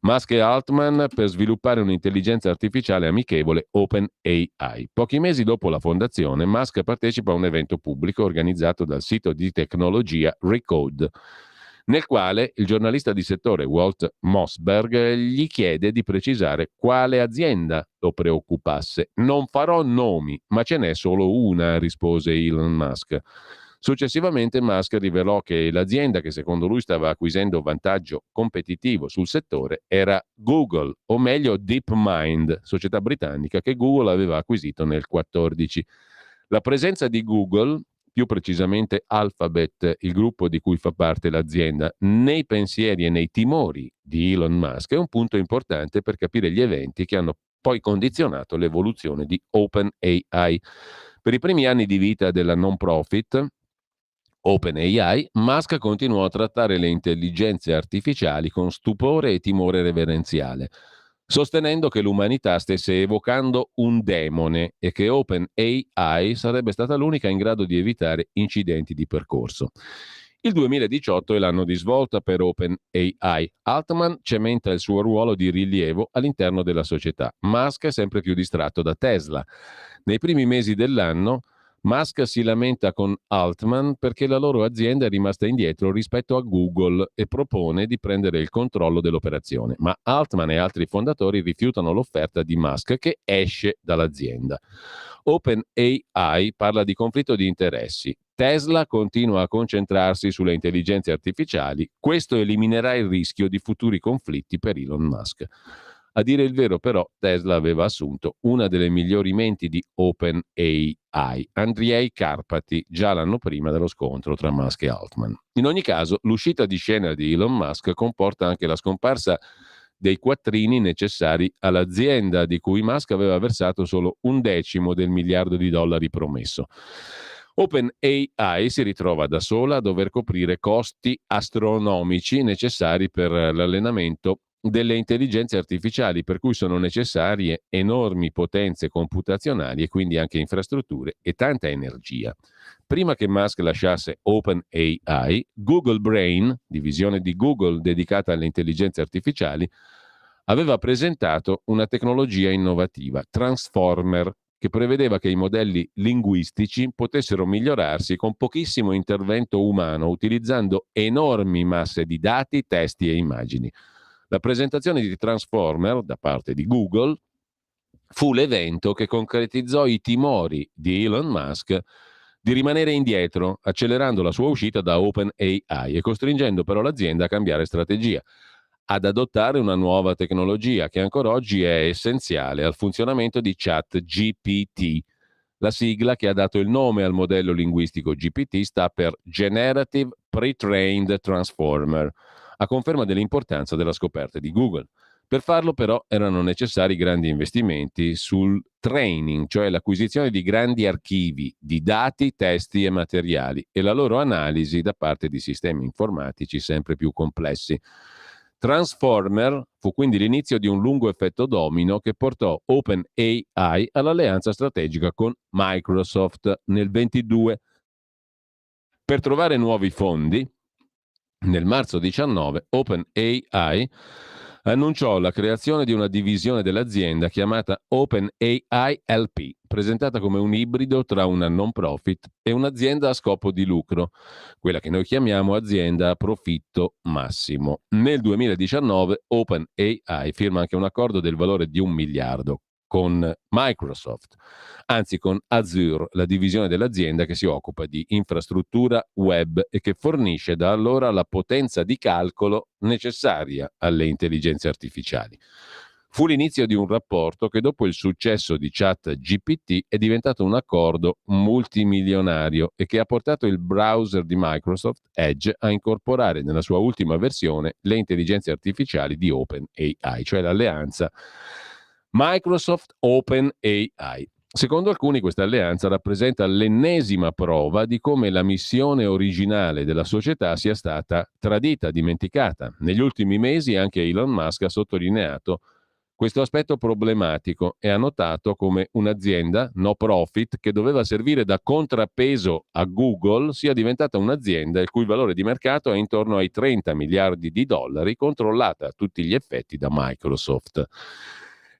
Musk e Altman per sviluppare un'intelligenza artificiale amichevole OpenAI. Pochi mesi dopo la fondazione, Musk partecipa a un evento pubblico organizzato dal sito di tecnologia Recode, nel quale il giornalista di settore Walt Mossberg gli chiede di precisare quale azienda lo preoccupasse. Non farò nomi, ma ce n'è solo una, rispose Elon Musk. Successivamente Musk rivelò che l'azienda che secondo lui stava acquisendo vantaggio competitivo sul settore era Google, o meglio DeepMind, società britannica che Google aveva acquisito nel 2014. La presenza di Google, più precisamente Alphabet, il gruppo di cui fa parte l'azienda, nei pensieri e nei timori di Elon Musk è un punto importante per capire gli eventi che hanno poi condizionato l'evoluzione di OpenAI. Per i primi anni di vita della non profit OpenAI, Musk continuò a trattare le intelligenze artificiali con stupore e timore reverenziale, sostenendo che l'umanità stesse evocando un demone e che OpenAI sarebbe stata l'unica in grado di evitare incidenti di percorso. Il 2018 è l'anno di svolta per OpenAI. Altman cementa il suo ruolo di rilievo all'interno della società. Musk è sempre più distratto da Tesla. Nei primi mesi dell'anno Musk si lamenta con Altman perché la loro azienda è rimasta indietro rispetto a Google e propone di prendere il controllo dell'operazione, ma Altman e altri fondatori rifiutano l'offerta di Musk che esce dall'azienda. OpenAI parla di conflitto di interessi. Tesla continua a concentrarsi sulle intelligenze artificiali. Questo eliminerà il rischio di futuri conflitti per Elon Musk. A dire il vero, però, Tesla aveva assunto una delle migliori menti di OpenAI, Andrej Karpathy, già l'anno prima dello scontro tra Musk e Altman. In ogni caso, l'uscita di scena di Elon Musk comporta anche la scomparsa dei quattrini necessari all'azienda di cui Musk aveva versato solo $1/10 del miliardo di dollari promesso. OpenAI si ritrova da sola a dover coprire costi astronomici necessari per l'allenamento delle intelligenze artificiali, per cui sono necessarie enormi potenze computazionali e quindi anche infrastrutture e tanta energia. Prima che Musk lasciasse OpenAI, Google Brain, divisione di Google dedicata alle intelligenze artificiali, aveva presentato una tecnologia innovativa, Transformer, che prevedeva che i modelli linguistici potessero migliorarsi con pochissimo intervento umano, utilizzando enormi masse di dati, testi e immagini. La presentazione di Transformer da parte di Google fu l'evento che concretizzò i timori di Elon Musk di rimanere indietro, accelerando la sua uscita da OpenAI e costringendo però l'azienda a cambiare strategia, ad adottare una nuova tecnologia che ancora oggi è essenziale al funzionamento di ChatGPT. La sigla che ha dato il nome al modello linguistico GPT sta per Generative Pre-trained Transformer, a conferma dell'importanza della scoperta di Google. Per farlo però erano necessari grandi investimenti sul training, cioè l'acquisizione di grandi archivi di dati, testi e materiali e la loro analisi da parte di sistemi informatici sempre più complessi. Transformer fu quindi l'inizio di un lungo effetto domino che portò OpenAI all'alleanza strategica con Microsoft nel 2022. Per trovare nuovi fondi, nel marzo 19 OpenAI annunciò la creazione di una divisione dell'azienda chiamata OpenAI LP, presentata come un ibrido tra una non-profit e un'azienda a scopo di lucro, quella che noi chiamiamo azienda a profitto massimo. Nel 2019 OpenAI firma anche un accordo del valore di $1 miliardo con Microsoft, anzi con Azure, la divisione dell'azienda che si occupa di infrastruttura web e che fornisce da allora la potenza di calcolo necessaria alle intelligenze artificiali. Fu l'inizio di un rapporto che dopo il successo di ChatGPT è diventato un accordo multimilionario e che ha portato il browser di Microsoft Edge a incorporare nella sua ultima versione le intelligenze artificiali di OpenAI, cioè l'alleanza Microsoft OpenAI. Secondo alcuni questa alleanza rappresenta l'ennesima prova di come la missione originale della società sia stata tradita, dimenticata. Negli ultimi mesi anche Elon Musk ha sottolineato questo aspetto problematico e ha notato come un'azienda no profit che doveva servire da contrappeso a Google sia diventata un'azienda il cui valore di mercato è intorno ai 30 miliardi di dollari, controllata a tutti gli effetti da Microsoft.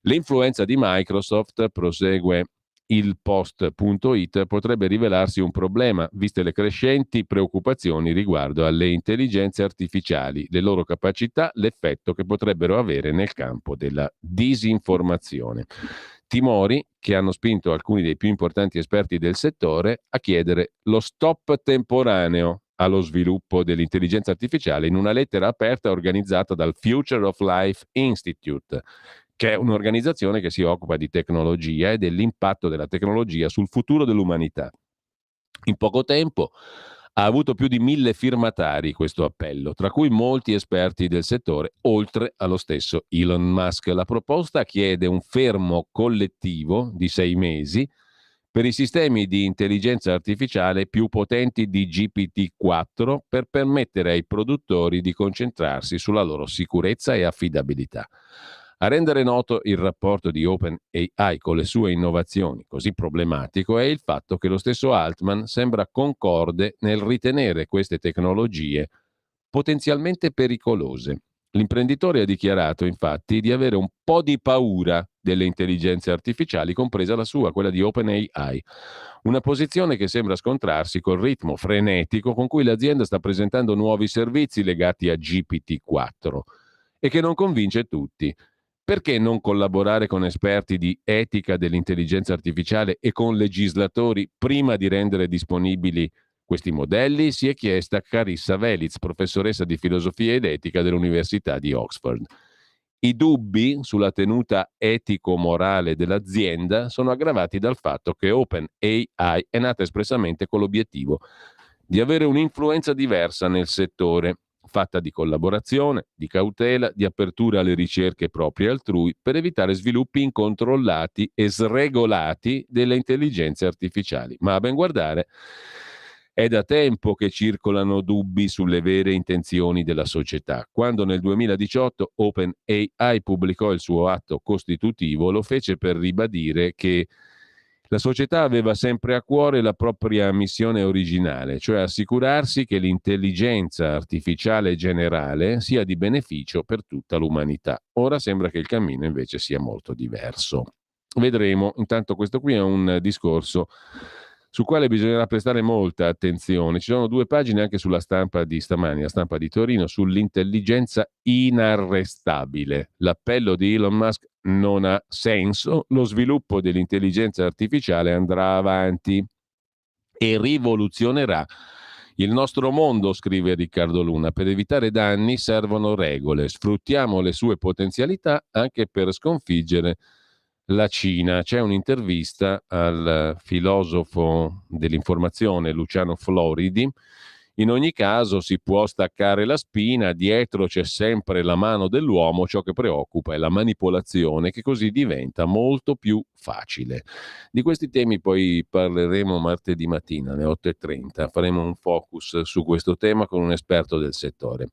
L'influenza di Microsoft, prosegue il post.it, potrebbe rivelarsi un problema, viste le crescenti preoccupazioni riguardo alle intelligenze artificiali, le loro capacità, l'effetto che potrebbero avere nel campo della disinformazione. Timori che hanno spinto alcuni dei più importanti esperti del settore a chiedere lo stop temporaneo allo sviluppo dell'intelligenza artificiale in una lettera aperta organizzata dal Future of Life Institute, che è un'organizzazione che si occupa di tecnologia e dell'impatto della tecnologia sul futuro dell'umanità. In poco tempo ha avuto più di 1.000 firmatari questo appello, tra cui molti esperti del settore, oltre allo stesso Elon Musk. La proposta chiede un fermo collettivo di 6 mesi per i sistemi di intelligenza artificiale più potenti di GPT-4 per permettere ai produttori di concentrarsi sulla loro sicurezza e affidabilità. A rendere noto il rapporto di OpenAI con le sue innovazioni così problematico è il fatto che lo stesso Altman sembra concorde nel ritenere queste tecnologie potenzialmente pericolose. L'imprenditore ha dichiarato infatti di avere un po' di paura delle intelligenze artificiali, compresa la sua, quella di OpenAI, una posizione che sembra scontrarsi col ritmo frenetico con cui l'azienda sta presentando nuovi servizi legati a GPT-4 e che non convince tutti. Perché non collaborare con esperti di etica dell'intelligenza artificiale e con legislatori prima di rendere disponibili questi modelli? Si è chiesta Carissa Velitz, professoressa di filosofia ed etica dell'Università di Oxford. I dubbi sulla tenuta etico-morale dell'azienda sono aggravati dal fatto che OpenAI è nata espressamente con l'obiettivo di avere un'influenza diversa nel settore, fatta di collaborazione, di cautela, di apertura alle ricerche proprie e altrui, per evitare sviluppi incontrollati e sregolati delle intelligenze artificiali. Ma a ben guardare, è da tempo che circolano dubbi sulle vere intenzioni della società. Quando nel 2018 OpenAI pubblicò il suo atto costitutivo, lo fece per ribadire che la società aveva sempre a cuore la propria missione originale, cioè assicurarsi che l'intelligenza artificiale generale sia di beneficio per tutta l'umanità. Ora sembra che il cammino invece sia molto diverso. Vedremo. Intanto questo qui è un discorso sul quale bisognerà prestare molta attenzione. Ci sono 2 pagine anche sulla stampa di stamani, la stampa di Torino, sull'intelligenza inarrestabile. L'appello di Elon Musk non ha senso, lo sviluppo dell'intelligenza artificiale andrà avanti e rivoluzionerà il nostro mondo, scrive Riccardo Luna. Per evitare danni servono regole, sfruttiamo le sue potenzialità anche per sconfiggere la Cina. C'è un'intervista al filosofo dell'informazione Luciano Floridi. In ogni caso si può staccare la spina, dietro c'è sempre la mano dell'uomo, ciò che preoccupa è la manipolazione, che così diventa molto più facile. Di questi temi poi parleremo martedì mattina alle 8:30, faremo un focus su questo tema con un esperto del settore.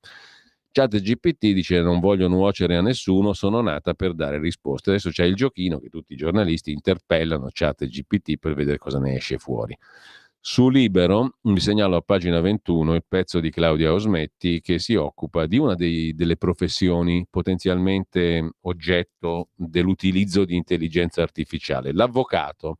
ChatGPT dice: non voglio nuocere a nessuno, sono nata per dare risposte. Adesso c'è il giochino che tutti i giornalisti interpellano ChatGPT per vedere cosa ne esce fuori. Su Libero vi segnalo a pagina 21 il pezzo di Claudia Osmetti che si occupa di una delle professioni potenzialmente oggetto dell'utilizzo di intelligenza artificiale, l'avvocato.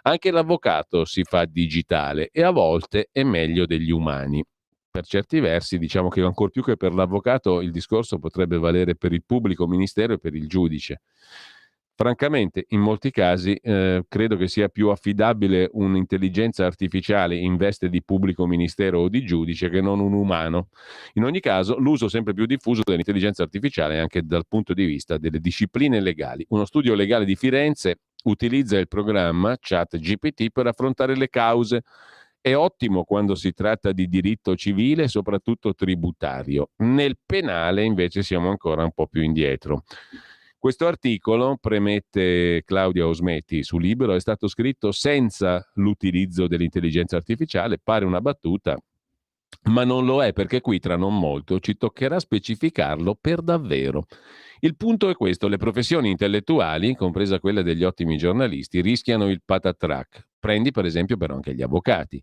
Anche l'avvocato si fa digitale e a volte è meglio degli umani. Per certi versi, diciamo che ancor più che per l'avvocato il discorso potrebbe valere per il pubblico ministero e per il giudice. Francamente, in molti casi credo che sia più affidabile un'intelligenza artificiale in veste di pubblico ministero o di giudice che non un umano. In ogni caso, l'uso sempre più diffuso dell'intelligenza artificiale anche dal punto di vista delle discipline legali. Uno studio legale di Firenze utilizza il programma ChatGPT per affrontare le cause. È ottimo quando si tratta di diritto civile e soprattutto tributario. Nel penale invece siamo ancora un po' più indietro. Questo articolo, premette Claudia Osmetti su Libero, è stato scritto senza l'utilizzo dell'intelligenza artificiale, pare una battuta, ma non lo è, perché qui tra non molto ci toccherà specificarlo per davvero. Il punto è questo: le professioni intellettuali, compresa quella degli ottimi giornalisti, rischiano il patatrac. Prendi per esempio però anche gli avvocati.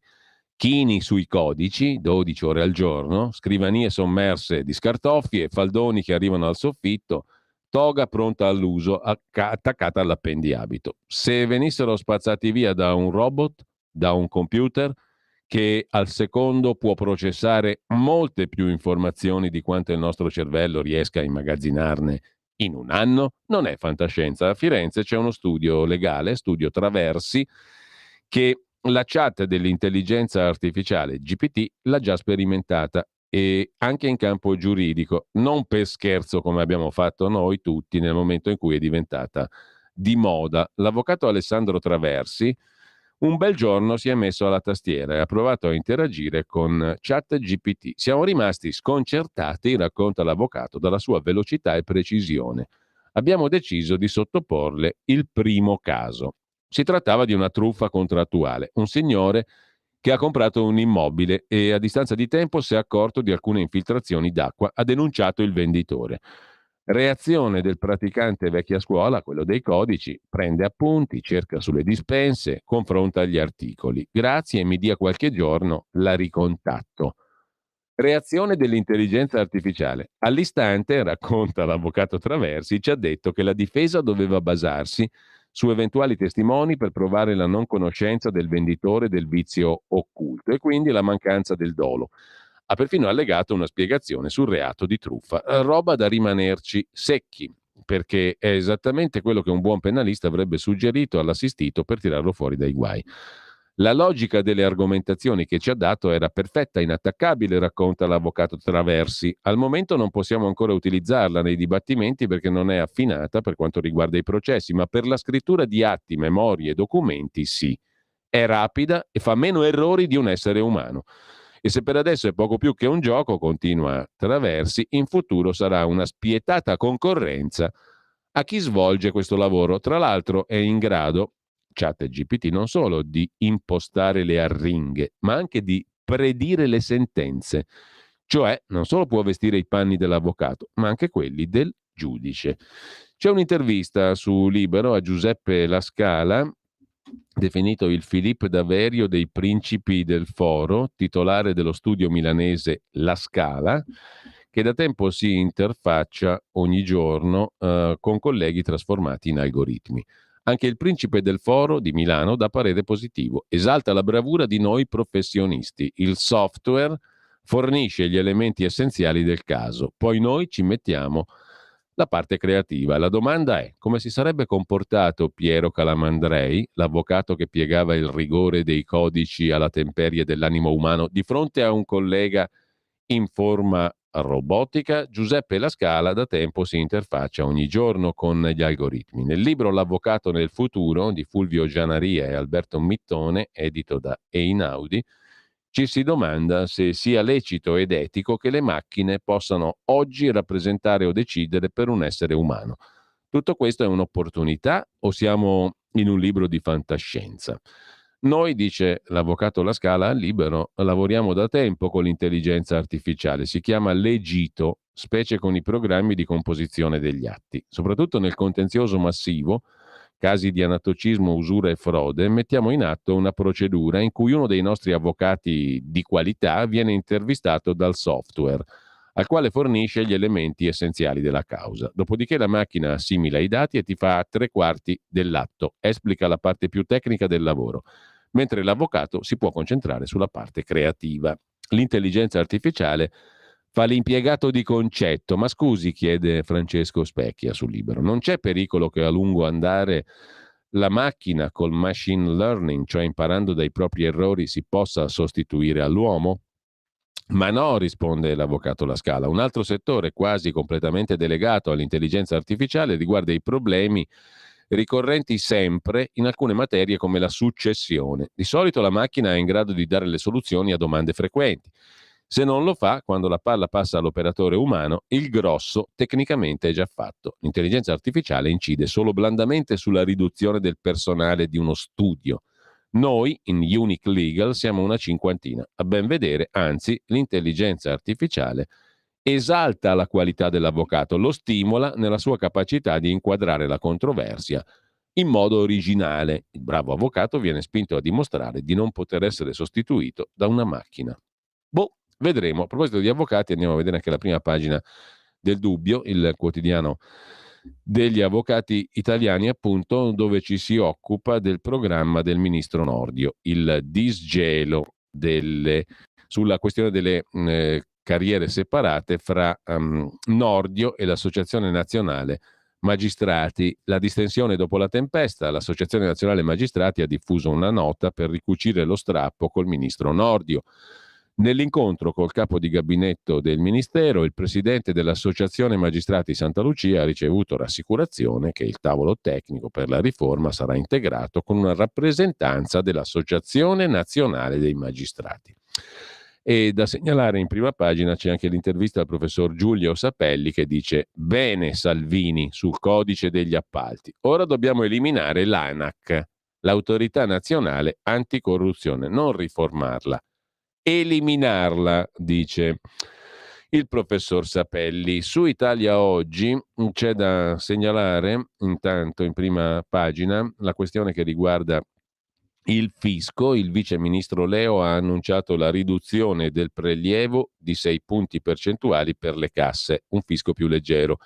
Chini sui codici, 12 ore al giorno, scrivanie sommerse di scartoffie, faldoni che arrivano al soffitto, toga pronta all'uso attaccata all'appendiabito. Se venissero spazzati via da un robot, da un computer, che al secondo può processare molte più informazioni di quanto il nostro cervello riesca a immagazzinarne in un anno, non è fantascienza. A Firenze c'è uno studio legale, studio Traversi, che la chat dell'intelligenza artificiale GPT l'ha già sperimentata, e anche in campo giuridico, non per scherzo come abbiamo fatto noi tutti nel momento in cui è diventata di moda. L'avvocato Alessandro Traversi un bel giorno si è messo alla tastiera e ha provato a interagire con ChatGPT. Siamo rimasti sconcertati, racconta l'avvocato, dalla sua velocità e precisione. Abbiamo deciso di sottoporle il primo caso. Si trattava di una truffa contrattuale. Un signore che ha comprato un immobile e a distanza di tempo si è accorto di alcune infiltrazioni d'acqua, ha denunciato il venditore. Reazione del praticante vecchia scuola, quello dei codici: prende appunti, cerca sulle dispense, confronta gli articoli. Grazie, mi dia qualche giorno, la ricontatto. Reazione dell'intelligenza artificiale. All'istante, racconta l'avvocato Traversi, ci ha detto che la difesa doveva basarsi su eventuali testimoni per provare la non conoscenza del venditore del vizio occulto e quindi la mancanza del dolo. Ha perfino allegato una spiegazione sul reato di truffa. Roba da rimanerci secchi, perché è esattamente quello che un buon penalista avrebbe suggerito all'assistito per tirarlo fuori dai guai. La logica delle argomentazioni che ci ha dato era perfetta, inattaccabile, racconta l'avvocato Traversi. Al momento non possiamo ancora utilizzarla nei dibattimenti perché non è affinata per quanto riguarda i processi, ma per la scrittura di atti, memorie e documenti sì. È rapida e fa meno errori di un essere umano. E se per adesso è poco più che un gioco, continua Traversi, in futuro sarà una spietata concorrenza a chi svolge questo lavoro. Tra l'altro è in grado, ChatGPT, non solo di impostare le arringhe, ma anche di predire le sentenze. Cioè, non solo può vestire i panni dell'avvocato, ma anche quelli del giudice. C'è un'intervista su Libero a Giuseppe Lascala, definito il Philippe Daverio dei principi del foro, titolare dello studio milanese La Scala, che da tempo si interfaccia ogni giorno con colleghi trasformati in algoritmi. Anche il principe del foro di Milano dà parere positivo, esalta la bravura di noi professionisti. Il software fornisce gli elementi essenziali del caso, poi noi ci mettiamo la parte creativa. La domanda è: come si sarebbe comportato Piero Calamandrei, l'avvocato che piegava il rigore dei codici alla temperie dell'animo umano, di fronte a un collega in forma robotica? Giuseppe Lascala da tempo si interfaccia ogni giorno con gli algoritmi. Nel libro L'avvocato nel futuro di Fulvio Gianaria e Alberto Mittone, edito da Einaudi, ci si domanda se sia lecito ed etico che le macchine possano oggi rappresentare o decidere per un essere umano. Tutto questo è un'opportunità o siamo in un libro di fantascienza? Noi, dice l'avvocato Lascala al Libero, lavoriamo da tempo con l'intelligenza artificiale, si chiama Legito, specie con i programmi di composizione degli atti. Soprattutto nel contenzioso massivo, casi di anatocismo, usura e frode, mettiamo in atto una procedura in cui uno dei nostri avvocati di qualità viene intervistato dal software, al quale fornisce gli elementi essenziali della causa. Dopodiché la macchina assimila i dati e ti fa 3/4 dell'atto, esplica la parte più tecnica del lavoro, mentre l'avvocato si può concentrare sulla parte creativa. L'intelligenza artificiale fa l'impiegato di concetto. Ma scusi, chiede Francesco Specchia su Libero, non c'è pericolo che a lungo andare la macchina col machine learning, cioè imparando dai propri errori, si possa sostituire all'uomo? Ma no, risponde l'avvocato La Scala. Un altro settore quasi completamente delegato all'intelligenza artificiale riguarda i problemi ricorrenti sempre in alcune materie come la successione. Di solito la macchina è in grado di dare le soluzioni a domande frequenti. Se non lo fa, quando la palla passa all'operatore umano, il grosso tecnicamente è già fatto. L'intelligenza artificiale incide solo blandamente sulla riduzione del personale di uno studio. Noi, in Unique Legal, siamo una cinquantina. A ben vedere, anzi, l'intelligenza artificiale esalta la qualità dell'avvocato, lo stimola nella sua capacità di inquadrare la controversia in modo originale. Il bravo avvocato viene spinto a dimostrare di non poter essere sostituito da una macchina. Boh, vedremo. A proposito di avvocati, andiamo a vedere anche la prima pagina del Dubbio, il quotidiano degli avvocati italiani, appunto, dove ci si occupa del programma del ministro Nordio, il disgelo sulla questione delle carriere separate fra Nordio e l'Associazione Nazionale Magistrati. La distensione dopo la tempesta, l'Associazione Nazionale Magistrati ha diffuso una nota per ricucire lo strappo col ministro Nordio. Nell'incontro col capo di gabinetto del Ministero, il presidente dell'Associazione Magistrati Santa Lucia ha ricevuto rassicurazione che il tavolo tecnico per la riforma sarà integrato con una rappresentanza dell'Associazione Nazionale dei Magistrati. E da segnalare in prima pagina c'è anche l'intervista al professor Giulio Sapelli che dice: bene Salvini sul codice degli appalti, ora dobbiamo eliminare l'ANAC, l'Autorità Nazionale Anticorruzione, non riformarla. Eliminarla, dice il professor Sapelli. Su Italia Oggi c'è da segnalare intanto in prima pagina la questione che riguarda il fisco. Il vice ministro Leo ha annunciato la riduzione del prelievo di 6 punti percentuali per le casse, un fisco più leggero,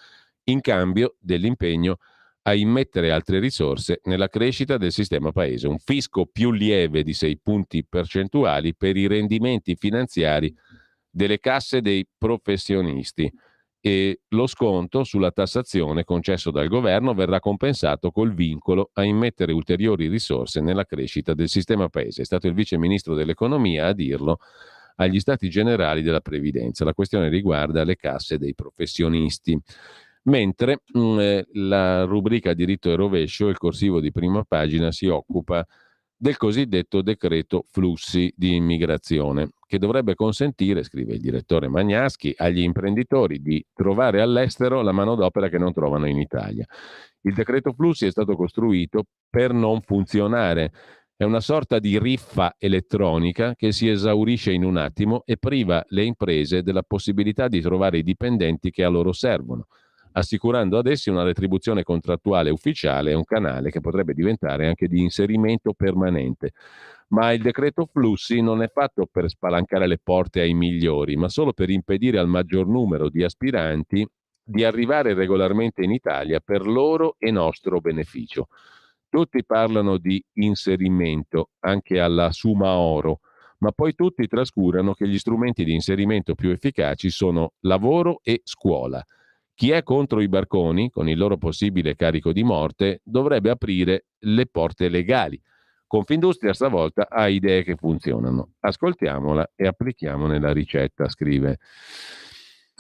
in cambio dell'impegno a immettere altre risorse nella crescita del sistema paese. Un fisco più lieve di 6 punti percentuali per i rendimenti finanziari delle casse dei professionisti, e lo sconto sulla tassazione concesso dal governo verrà compensato col vincolo a immettere ulteriori risorse nella crescita del sistema paese. È stato il vice ministro dell'economia a dirlo agli Stati Generali della Previdenza. La questione riguarda le casse dei professionisti. Mentre la rubrica diritto e rovescio, il corsivo di prima pagina, si occupa del cosiddetto decreto flussi di immigrazione, che dovrebbe consentire, scrive il direttore Magnaschi, agli imprenditori di trovare all'estero la manodopera che non trovano in Italia. Il decreto flussi è stato costruito per non funzionare. È una sorta di riffa elettronica che si esaurisce in un attimo e priva le imprese della possibilità di trovare i dipendenti che a loro servono, assicurando ad essi una retribuzione contrattuale ufficiale e un canale che potrebbe diventare anche di inserimento permanente. Ma il decreto flussi non è fatto per spalancare le porte ai migliori, ma solo per impedire al maggior numero di aspiranti di arrivare regolarmente in Italia per loro e nostro beneficio. Tutti parlano di inserimento, anche alla Suma Oro, ma poi tutti trascurano che gli strumenti di inserimento più efficaci sono lavoro e scuola. Chi è contro i barconi, con il loro possibile carico di morte, dovrebbe aprire le porte legali. Confindustria stavolta ha idee che funzionano. Ascoltiamola e applichiamone la ricetta, scrive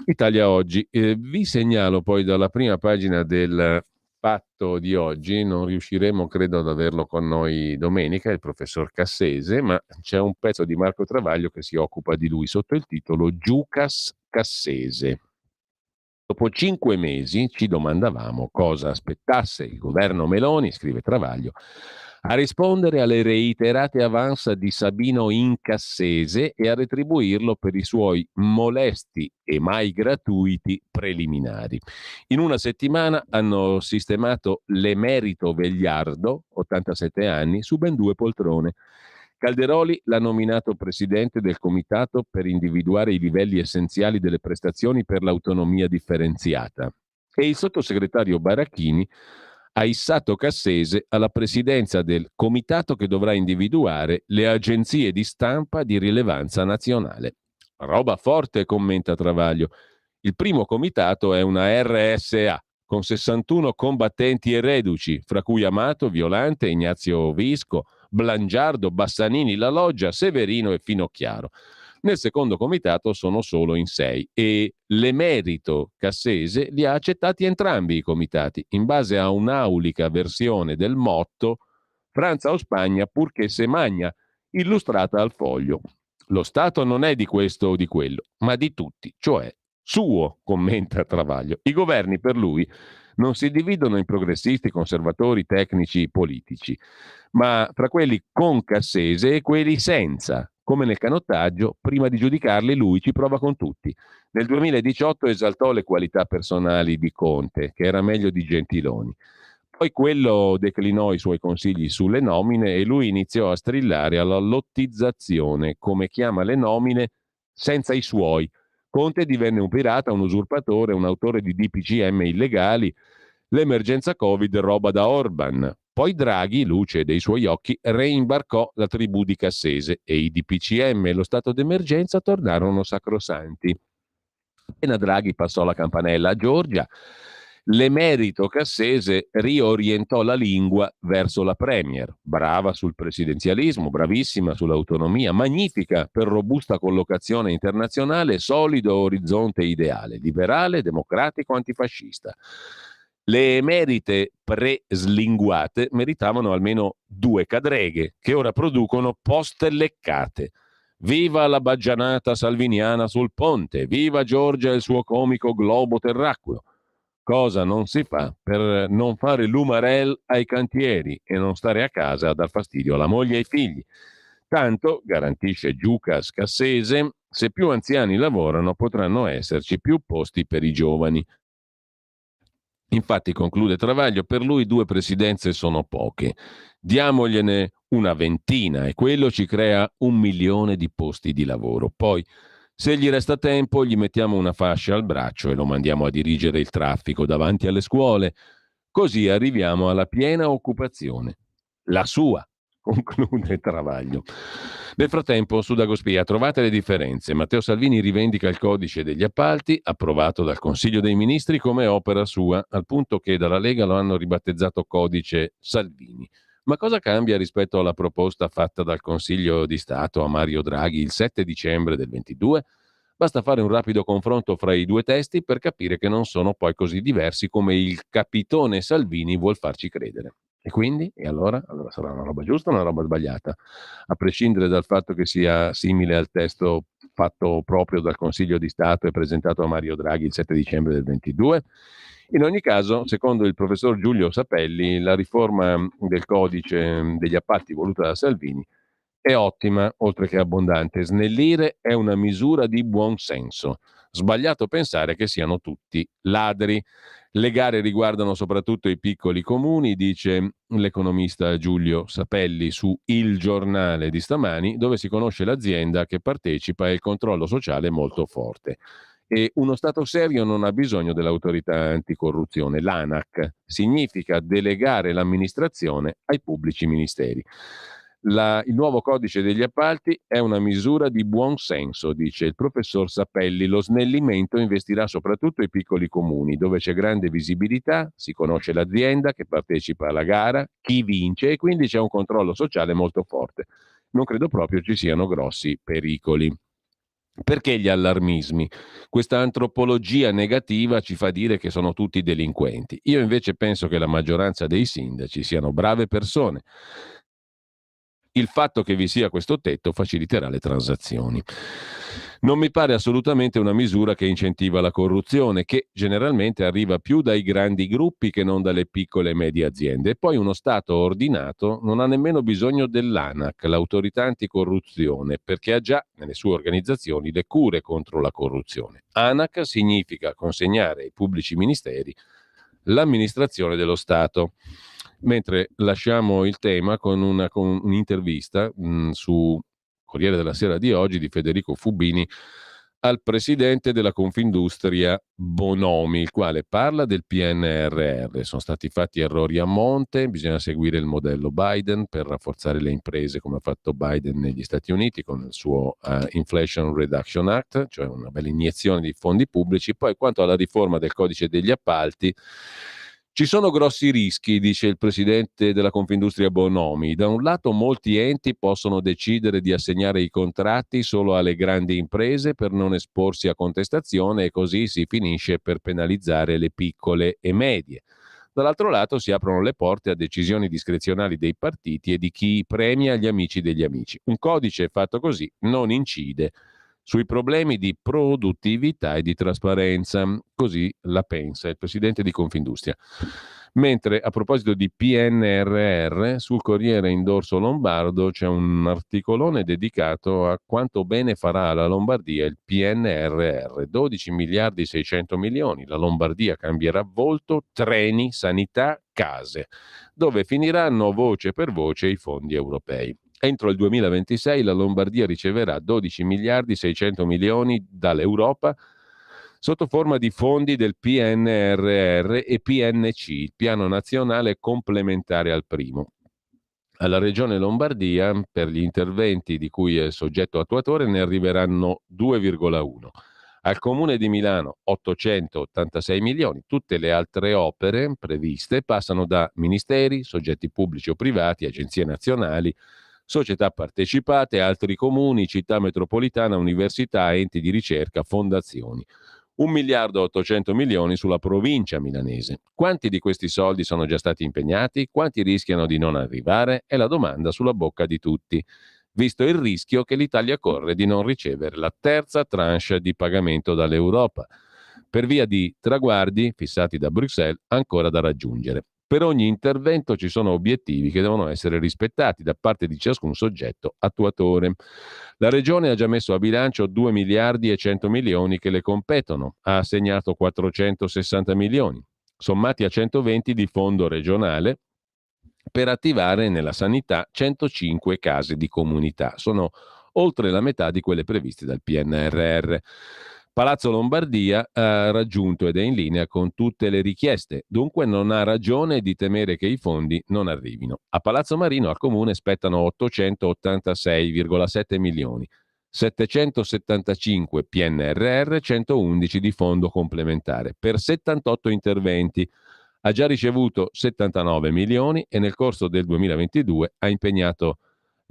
Italia Oggi. Vi segnalo poi dalla prima pagina del Fatto di oggi, non riusciremo credo ad averlo con noi domenica, il professor Cassese, ma c'è un pezzo di Marco Travaglio che si occupa di lui sotto il titolo Giucas Cassese. Dopo 5 mesi ci domandavamo cosa aspettasse il governo Meloni, scrive Travaglio, a rispondere alle reiterate avance di Sabino Incassese e a retribuirlo per i suoi molesti e mai gratuiti preliminari. In una settimana hanno sistemato l'emerito Vegliardo, 87 anni, su ben 2 poltrone. Calderoli l'ha nominato presidente del comitato per individuare i livelli essenziali delle prestazioni per l'autonomia differenziata e il sottosegretario Barachini ha issato Cassese alla presidenza del comitato che dovrà individuare le agenzie di stampa di rilevanza nazionale. Roba forte, commenta Travaglio. Il primo comitato è una RSA con 61 combattenti e reduci, fra cui Amato, Violante, Ignazio Visco, Blangiardo, Bassanini, La Loggia, Severino e Finocchiaro. Nel secondo comitato sono solo in 6 e l'emerito Cassese li ha accettati entrambi i comitati, in base a un'aulica versione del motto Franza o Spagna purché se magna, illustrata al Foglio. Lo Stato non è di questo o di quello, ma di tutti, cioè suo, commenta Travaglio. I governi per lui non si dividono in progressisti, conservatori, tecnici, politici, ma fra quelli con Cassese e quelli senza. Come nel canottaggio, prima di giudicarli lui ci prova con tutti. Nel 2018 esaltò le qualità personali di Conte, che era meglio di Gentiloni. Poi quello declinò i suoi consigli sulle nomine e lui iniziò a strillare alla lottizzazione, come chiama le nomine, senza i suoi. Conte divenne un pirata, un usurpatore, un autore di DPCM illegali, l'emergenza Covid roba da Orban. Poi Draghi, luce dei suoi occhi, reimbarcò la tribù di Cassese e i DPCM e lo stato d'emergenza tornarono sacrosanti. Appena Draghi passò la campanella a Giorgia, l'emerito Cassese riorientò la lingua verso la Premier, brava sul presidenzialismo, bravissima sull'autonomia, magnifica per robusta collocazione internazionale, solido orizzonte ideale, liberale, democratico, antifascista. Le emerite preslinguate meritavano almeno 2 cadreghe, che ora producono poste leccate. Viva la baggianata salviniana sul ponte, viva Giorgia e il suo comico globo terracqueo. Cosa non si fa per non fare l'umarell ai cantieri e non stare a casa a dar fastidio alla moglie e ai figli. Tanto, garantisce Giucas Cassese, se più anziani lavorano potranno esserci più posti per i giovani. Infatti, conclude Travaglio, per lui 2 presidenze sono poche. Diamogliene una ventina e quello ci crea 1 milione di posti di lavoro. Poi, se gli resta tempo, gli mettiamo una fascia al braccio e lo mandiamo a dirigere il traffico davanti alle scuole. Così arriviamo alla piena occupazione. La sua, conclude Travaglio. Nel frattempo, su Dagospia trovate le differenze. Matteo Salvini rivendica il codice degli appalti, approvato dal Consiglio dei Ministri come opera sua, al punto che dalla Lega lo hanno ribattezzato codice Salvini. Ma cosa cambia rispetto alla proposta fatta dal Consiglio di Stato a Mario Draghi il 7 dicembre del 22? Basta fare un rapido confronto fra i 2 testi per capire che non sono poi così diversi come il capitone Salvini vuol farci credere. E quindi? E allora? Allora sarà una roba giusta o una roba sbagliata? A prescindere dal fatto che sia simile al testo fatto proprio dal Consiglio di Stato e presentato a Mario Draghi il 7 dicembre del 22? In ogni caso, secondo il professor Giulio Sapelli, la riforma del codice degli appalti voluta da Salvini è ottima, oltre che abbondante. Snellire è una misura di buon senso. Sbagliato pensare che siano tutti ladri. Le gare riguardano soprattutto i piccoli comuni, dice l'economista Giulio Sapelli su Il Giornale di stamani, dove si conosce l'azienda che partecipa e il controllo sociale è molto forte. E uno Stato serio non ha bisogno dell'autorità anticorruzione, l'ANAC. Significa delegare l'amministrazione ai pubblici ministeri. Il nuovo codice degli appalti è una misura di buon senso, dice il professor Sapelli. Lo snellimento investirà soprattutto i piccoli comuni, dove c'è grande visibilità, si conosce l'azienda che partecipa alla gara, chi vince e quindi c'è un controllo sociale molto forte. Non credo proprio ci siano grossi pericoli. Perché gli allarmismi? Questa antropologia negativa ci fa dire che sono tutti delinquenti. Io invece penso che la maggioranza dei sindaci siano brave persone. Il fatto che vi sia questo tetto faciliterà le transazioni. Non mi pare assolutamente una misura che incentiva la corruzione, che generalmente arriva più dai grandi gruppi che non dalle piccole e medie aziende. E poi uno Stato ordinato non ha nemmeno bisogno dell'ANAC, l'autorità anticorruzione, perché ha già nelle sue organizzazioni le cure contro la corruzione. ANAC significa consegnare ai pubblici ministeri l'amministrazione dello Stato. Mentre lasciamo il tema con un'intervista su Corriere della Sera di oggi di Federico Fubini al presidente della Confindustria Bonomi, il quale parla del PNRR. Sono stati fatti errori a monte, bisogna seguire il modello Biden per rafforzare le imprese come ha fatto Biden negli Stati Uniti con il suo Inflation Reduction Act, cioè una bella iniezione di fondi pubblici. Poi quanto alla riforma del codice degli appalti, ci sono grossi rischi, dice il presidente della Confindustria Bonomi. Da un lato molti enti possono decidere di assegnare i contratti solo alle grandi imprese per non esporsi a contestazione e così si finisce per penalizzare le piccole e medie. Dall'altro lato si aprono le porte a decisioni discrezionali dei partiti e di chi premia gli amici degli amici. Un codice fatto così non incide sui problemi di produttività e di trasparenza, così la pensa il presidente di Confindustria. Mentre a proposito di PNRR, sul Corriere in dorso lombardo c'è un articolone dedicato a quanto bene farà la Lombardia il PNRR, 12 miliardi 600 milioni, la Lombardia cambierà volto, treni, sanità, case, dove finiranno voce per voce i fondi europei. Entro il 2026 la Lombardia riceverà 12 miliardi 600 milioni dall'Europa sotto forma di fondi del PNRR e PNC, il Piano Nazionale Complementare al primo. Alla Regione Lombardia, per gli interventi di cui è soggetto attuatore, ne arriveranno 2,1. Al Comune di Milano 886 milioni. Tutte le altre opere previste passano da ministeri, soggetti pubblici o privati, agenzie nazionali, società partecipate, altri comuni, città metropolitana, università, enti di ricerca, fondazioni. 1 miliardo 800 milioni sulla provincia milanese. Quanti di questi soldi sono già stati impegnati? Quanti rischiano di non arrivare? È la domanda sulla bocca di tutti, visto il rischio che l'Italia corre di non ricevere la terza tranche di pagamento dall'Europa, per via di traguardi fissati da Bruxelles ancora da raggiungere. Per ogni intervento ci sono obiettivi che devono essere rispettati da parte di ciascun soggetto attuatore. La Regione ha già messo a bilancio 2 miliardi e 100 milioni che le competono, ha assegnato 460 milioni, sommati a 120 di fondo regionale, per attivare nella sanità 105 case di comunità. Sono oltre la metà di quelle previste dal PNRR. Palazzo Lombardia ha raggiunto ed è in linea con tutte le richieste, dunque non ha ragione di temere che i fondi non arrivino. A Palazzo Marino al Comune spettano 886,7 milioni, 775 PNRR, 111 di fondo complementare, per 78 interventi. Ha già ricevuto 79 milioni e nel corso del 2022 ha impegnato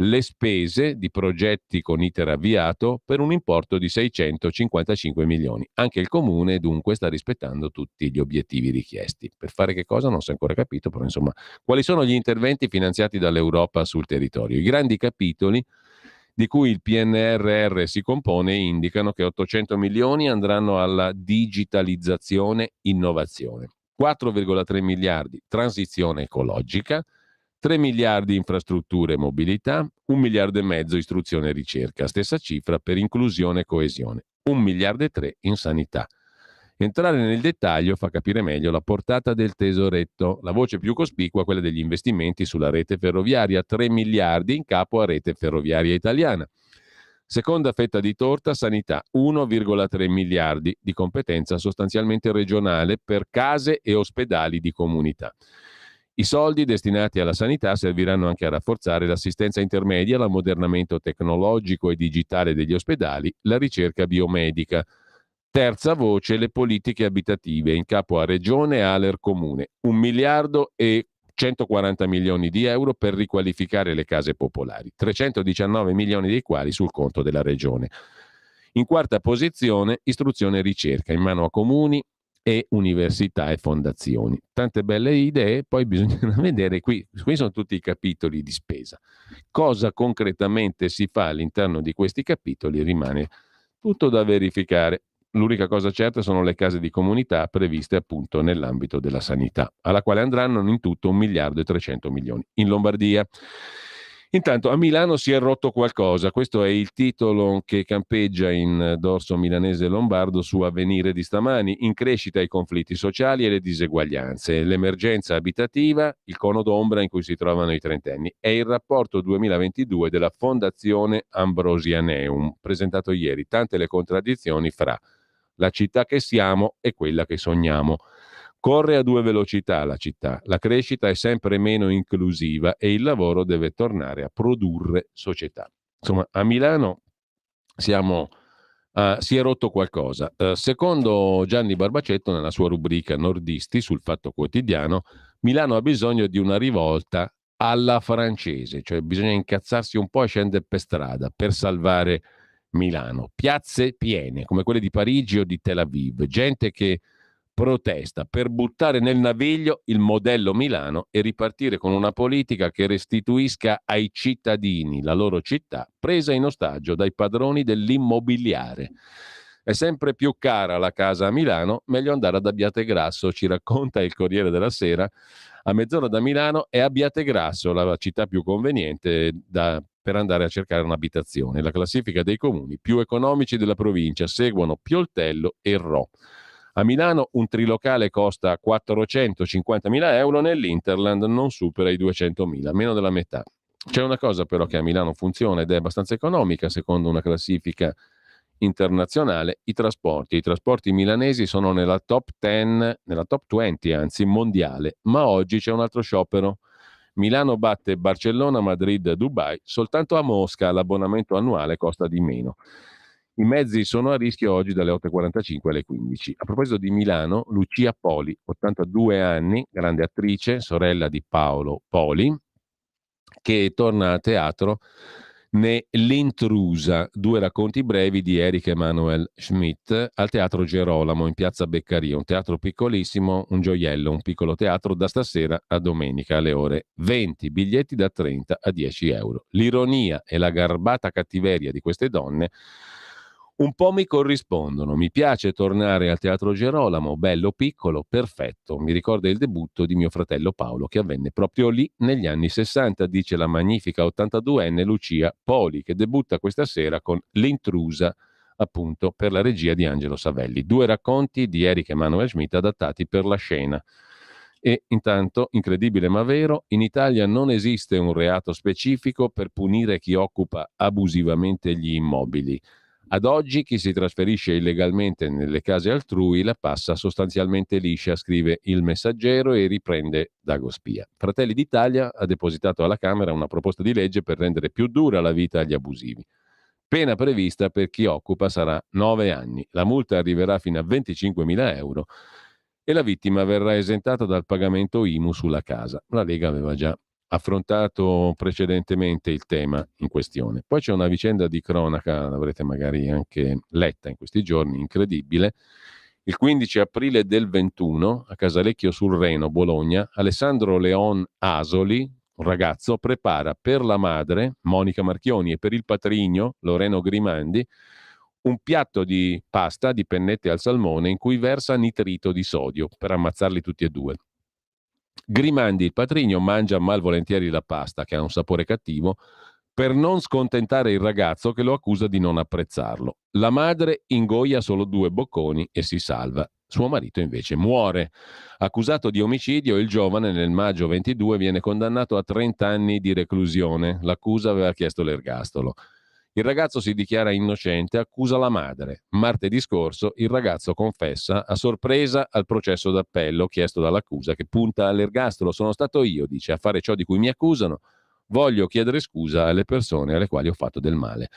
le spese di progetti con iter avviato per un importo di 655 milioni. Anche il Comune dunque sta rispettando tutti gli obiettivi richiesti. Per fare che cosa non si è ancora capito, però insomma, quali sono gli interventi finanziati dall'Europa sul territorio? I grandi capitoli di cui il PNRR si compone indicano che 800 milioni andranno alla digitalizzazione innovazione, 4,3 miliardi transizione ecologica, 3 miliardi infrastrutture e mobilità, 1 miliardo e mezzo istruzione e ricerca, stessa cifra per inclusione e coesione, 1 miliardo e 3 in sanità. Entrare nel dettaglio fa capire meglio la portata del tesoretto. La voce più cospicua è quella degli investimenti sulla rete ferroviaria, 3 miliardi in capo a Rete Ferroviaria Italiana. Seconda fetta di torta, sanità, 1,3 miliardi di competenza sostanzialmente regionale per case e ospedali di comunità. I soldi destinati alla sanità serviranno anche a rafforzare l'assistenza intermedia, l'ammodernamento tecnologico e digitale degli ospedali, la ricerca biomedica. Terza voce, le politiche abitative, in capo a Regione e Aler Comune, 1 miliardo e 140 milioni di euro per riqualificare le case popolari, 319 milioni dei quali sul conto della Regione. In quarta posizione, istruzione e ricerca, in mano a comuni e università e fondazioni. Tante belle idee, poi bisogna vedere qui sono tutti i capitoli di spesa. Cosa concretamente si fa all'interno di questi capitoli rimane tutto da verificare. L'unica cosa certa sono le case di comunità previste appunto nell'ambito della sanità, alla quale andranno in tutto 1 miliardo e 300 milioni. In Lombardia Intanto a Milano si è rotto qualcosa, questo è il titolo che campeggia in dorso milanese e lombardo su Avvenire di stamani: in crescita i conflitti sociali e le diseguaglianze, l'emergenza abitativa, il cono d'ombra in cui si trovano i trentenni. È il rapporto 2022 della Fondazione Ambrosianeum, presentato ieri, tante le contraddizioni fra la città che siamo e quella che sogniamo. Corre a due velocità la città, la crescita è sempre meno inclusiva e il lavoro deve tornare a produrre società. Insomma, a Milano si è rotto qualcosa. Secondo Gianni Barbacetto, nella sua rubrica Nordisti sul Fatto Quotidiano, Milano ha bisogno di una rivolta alla francese, cioè bisogna incazzarsi un po' e scendere per strada per salvare Milano. Piazze piene, come quelle di Parigi o di Tel Aviv, gente che protesta per buttare nel naviglio il modello Milano e ripartire con una politica che restituisca ai cittadini la loro città presa in ostaggio dai padroni dell'immobiliare. È sempre più cara la casa a Milano, meglio andare ad Abbiategrasso, ci racconta il Corriere della Sera. A mezz'ora da Milano è Abbiategrasso la città più conveniente per andare a cercare un'abitazione. La classifica dei comuni più economici della provincia seguono Pioltello e Rho. A Milano un trilocale costa 450.000 euro, nell'Interland non supera i 200.000, meno della metà. C'è una cosa però che a Milano funziona ed è abbastanza economica, secondo una classifica internazionale: i trasporti. I trasporti milanesi sono nella top 10, nella top 20 anzi mondiale, ma oggi c'è un altro sciopero. Milano batte Barcellona, Madrid, Dubai, soltanto a Mosca l'abbonamento annuale costa di meno. I mezzi sono a rischio oggi dalle 8.45 alle 15. A proposito di Milano, Lucia Poli, 82 anni, grande attrice, sorella di Paolo Poli, che torna a teatro L'Intrusa, 2 racconti brevi di Erich Emanuel Schmidt al Teatro Gerolamo in piazza Beccaria, un teatro piccolissimo, un gioiello, un piccolo teatro, da stasera a domenica alle ore 20, biglietti da 30 a 10 euro. L'ironia e la garbata cattiveria di queste donne un po' mi corrispondono. Mi piace tornare al Teatro Gerolamo, bello, piccolo, perfetto. Mi ricorda il debutto di mio fratello Paolo, che avvenne proprio lì negli anni 60, dice la magnifica 82enne Lucia Poli, che debutta questa sera con L'Intrusa, appunto, per la regia di Angelo Savelli. 2 racconti di Erich Emanuel Schmidt adattati per la scena. E intanto, incredibile ma vero, in Italia non esiste un reato specifico per punire chi occupa abusivamente gli immobili. Ad oggi chi si trasferisce illegalmente nelle case altrui la passa sostanzialmente liscia, scrive Il Messaggero e riprende Dagospia. Fratelli d'Italia ha depositato alla Camera una proposta di legge per rendere più dura la vita agli abusivi. Pena prevista per chi occupa sarà 9 anni. La multa arriverà fino a 25.000 euro e la vittima verrà esentata dal pagamento IMU sulla casa. La Lega aveva già affrontato precedentemente il tema in questione. Poi c'è una vicenda di cronaca, l'avrete magari anche letta in questi giorni, incredibile. Il 15 aprile del 21, a Casalecchio sul Reno, Bologna, Alessandro Leon Asoli, un ragazzo, prepara per la madre, Monica Marchioni, e per il patrigno, Loreno Grimandi, un piatto di pasta di pennette al salmone in cui versa nitrito di sodio per ammazzarli tutti e 2. Grimandi, il patrigno, mangia malvolentieri la pasta, che ha un sapore cattivo, per non scontentare il ragazzo che lo accusa di non apprezzarlo. La madre ingoia solo 2 bocconi e si salva. Suo marito invece muore. Accusato di omicidio, il giovane nel maggio 22 viene condannato a 30 anni di reclusione. L'accusa aveva chiesto l'ergastolo. Il ragazzo si dichiara innocente, accusa la madre. Martedì scorso il ragazzo confessa a sorpresa al processo d'appello chiesto dall'accusa, che punta all'ergastolo. Sono stato io, dice, a fare ciò di cui mi accusano. Voglio chiedere scusa alle persone alle quali ho fatto del male.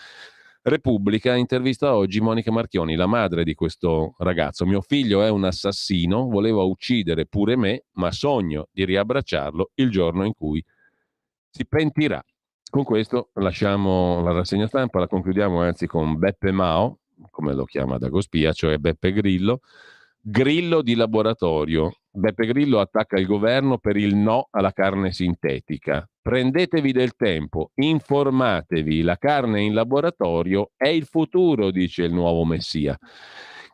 Repubblica intervista oggi Monica Marchioni, la madre di questo ragazzo. Mio figlio è un assassino, voleva uccidere pure me, ma sogno di riabbracciarlo il giorno in cui si pentirà. Con questo lasciamo la rassegna stampa, la concludiamo anzi con Beppe Mao, come lo chiama Dagospia, cioè Beppe Grillo, grillo di laboratorio. Beppe Grillo attacca il governo per il no alla carne sintetica. Prendetevi del tempo, informatevi, la carne in laboratorio è il futuro, dice il nuovo messia,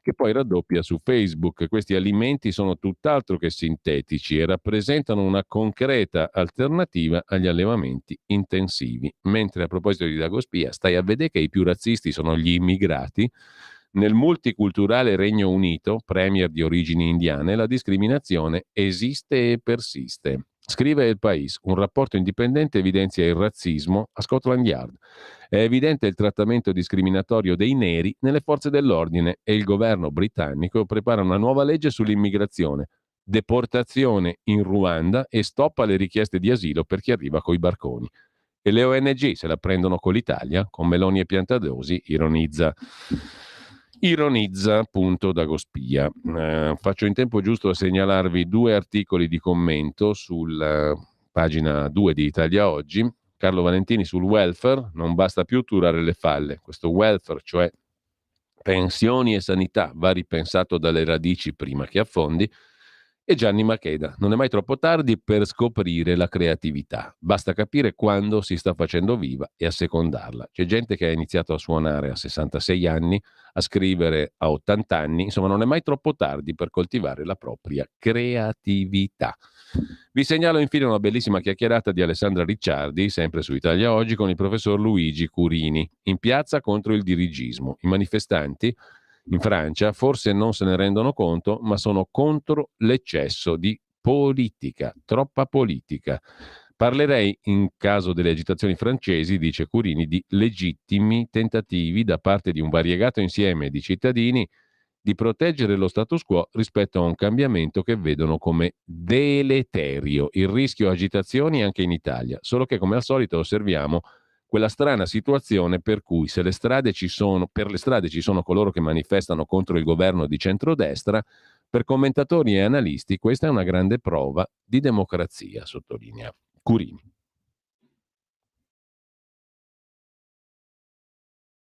che poi raddoppia su Facebook. Questi alimenti sono tutt'altro che sintetici e rappresentano una concreta alternativa agli allevamenti intensivi. Mentre a proposito di Dagospia, stai a vedere che i più razzisti sono gli immigrati. Nel multiculturale Regno Unito, premier di origini indiane, la discriminazione esiste e persiste. Scrive Il País, un rapporto indipendente evidenzia il razzismo a Scotland Yard. È evidente il trattamento discriminatorio dei neri nelle forze dell'ordine e il governo britannico prepara una nuova legge sull'immigrazione, deportazione in Ruanda e stop alle richieste di asilo per chi arriva coi barconi. E le ONG se la prendono con l'Italia, con Meloni e Piantadosi, ironizza appunto Dagospia. Faccio in tempo giusto a segnalarvi 2 articoli di commento sulla pagina 2 di Italia Oggi. Carlo Valentini sul welfare, non basta più turare le falle. Questo welfare, cioè pensioni e sanità, va ripensato dalle radici prima che affondi. E Gianni Macheda, non è mai troppo tardi per scoprire la creatività, basta capire quando si sta facendo viva e assecondarla. C'è gente che ha iniziato a suonare a 66 anni, a scrivere a 80 anni, insomma non è mai troppo tardi per coltivare la propria creatività. Vi segnalo infine una bellissima chiacchierata di Alessandra Ricciardi, sempre su Italia Oggi, con il professor Luigi Curini, in piazza contro il dirigismo. I manifestanti in Francia forse non se ne rendono conto, ma sono contro l'eccesso di politica, troppa politica. Parlerei, in caso delle agitazioni francesi, dice Curini, di legittimi tentativi da parte di un variegato insieme di cittadini di proteggere lo status quo rispetto a un cambiamento che vedono come deleterio. Il rischio agitazioni anche in Italia, solo che come al solito osserviamo quella strana situazione per cui se per le strade ci sono coloro che manifestano contro il governo di centrodestra, per commentatori e analisti questa è una grande prova di democrazia, sottolinea Curini.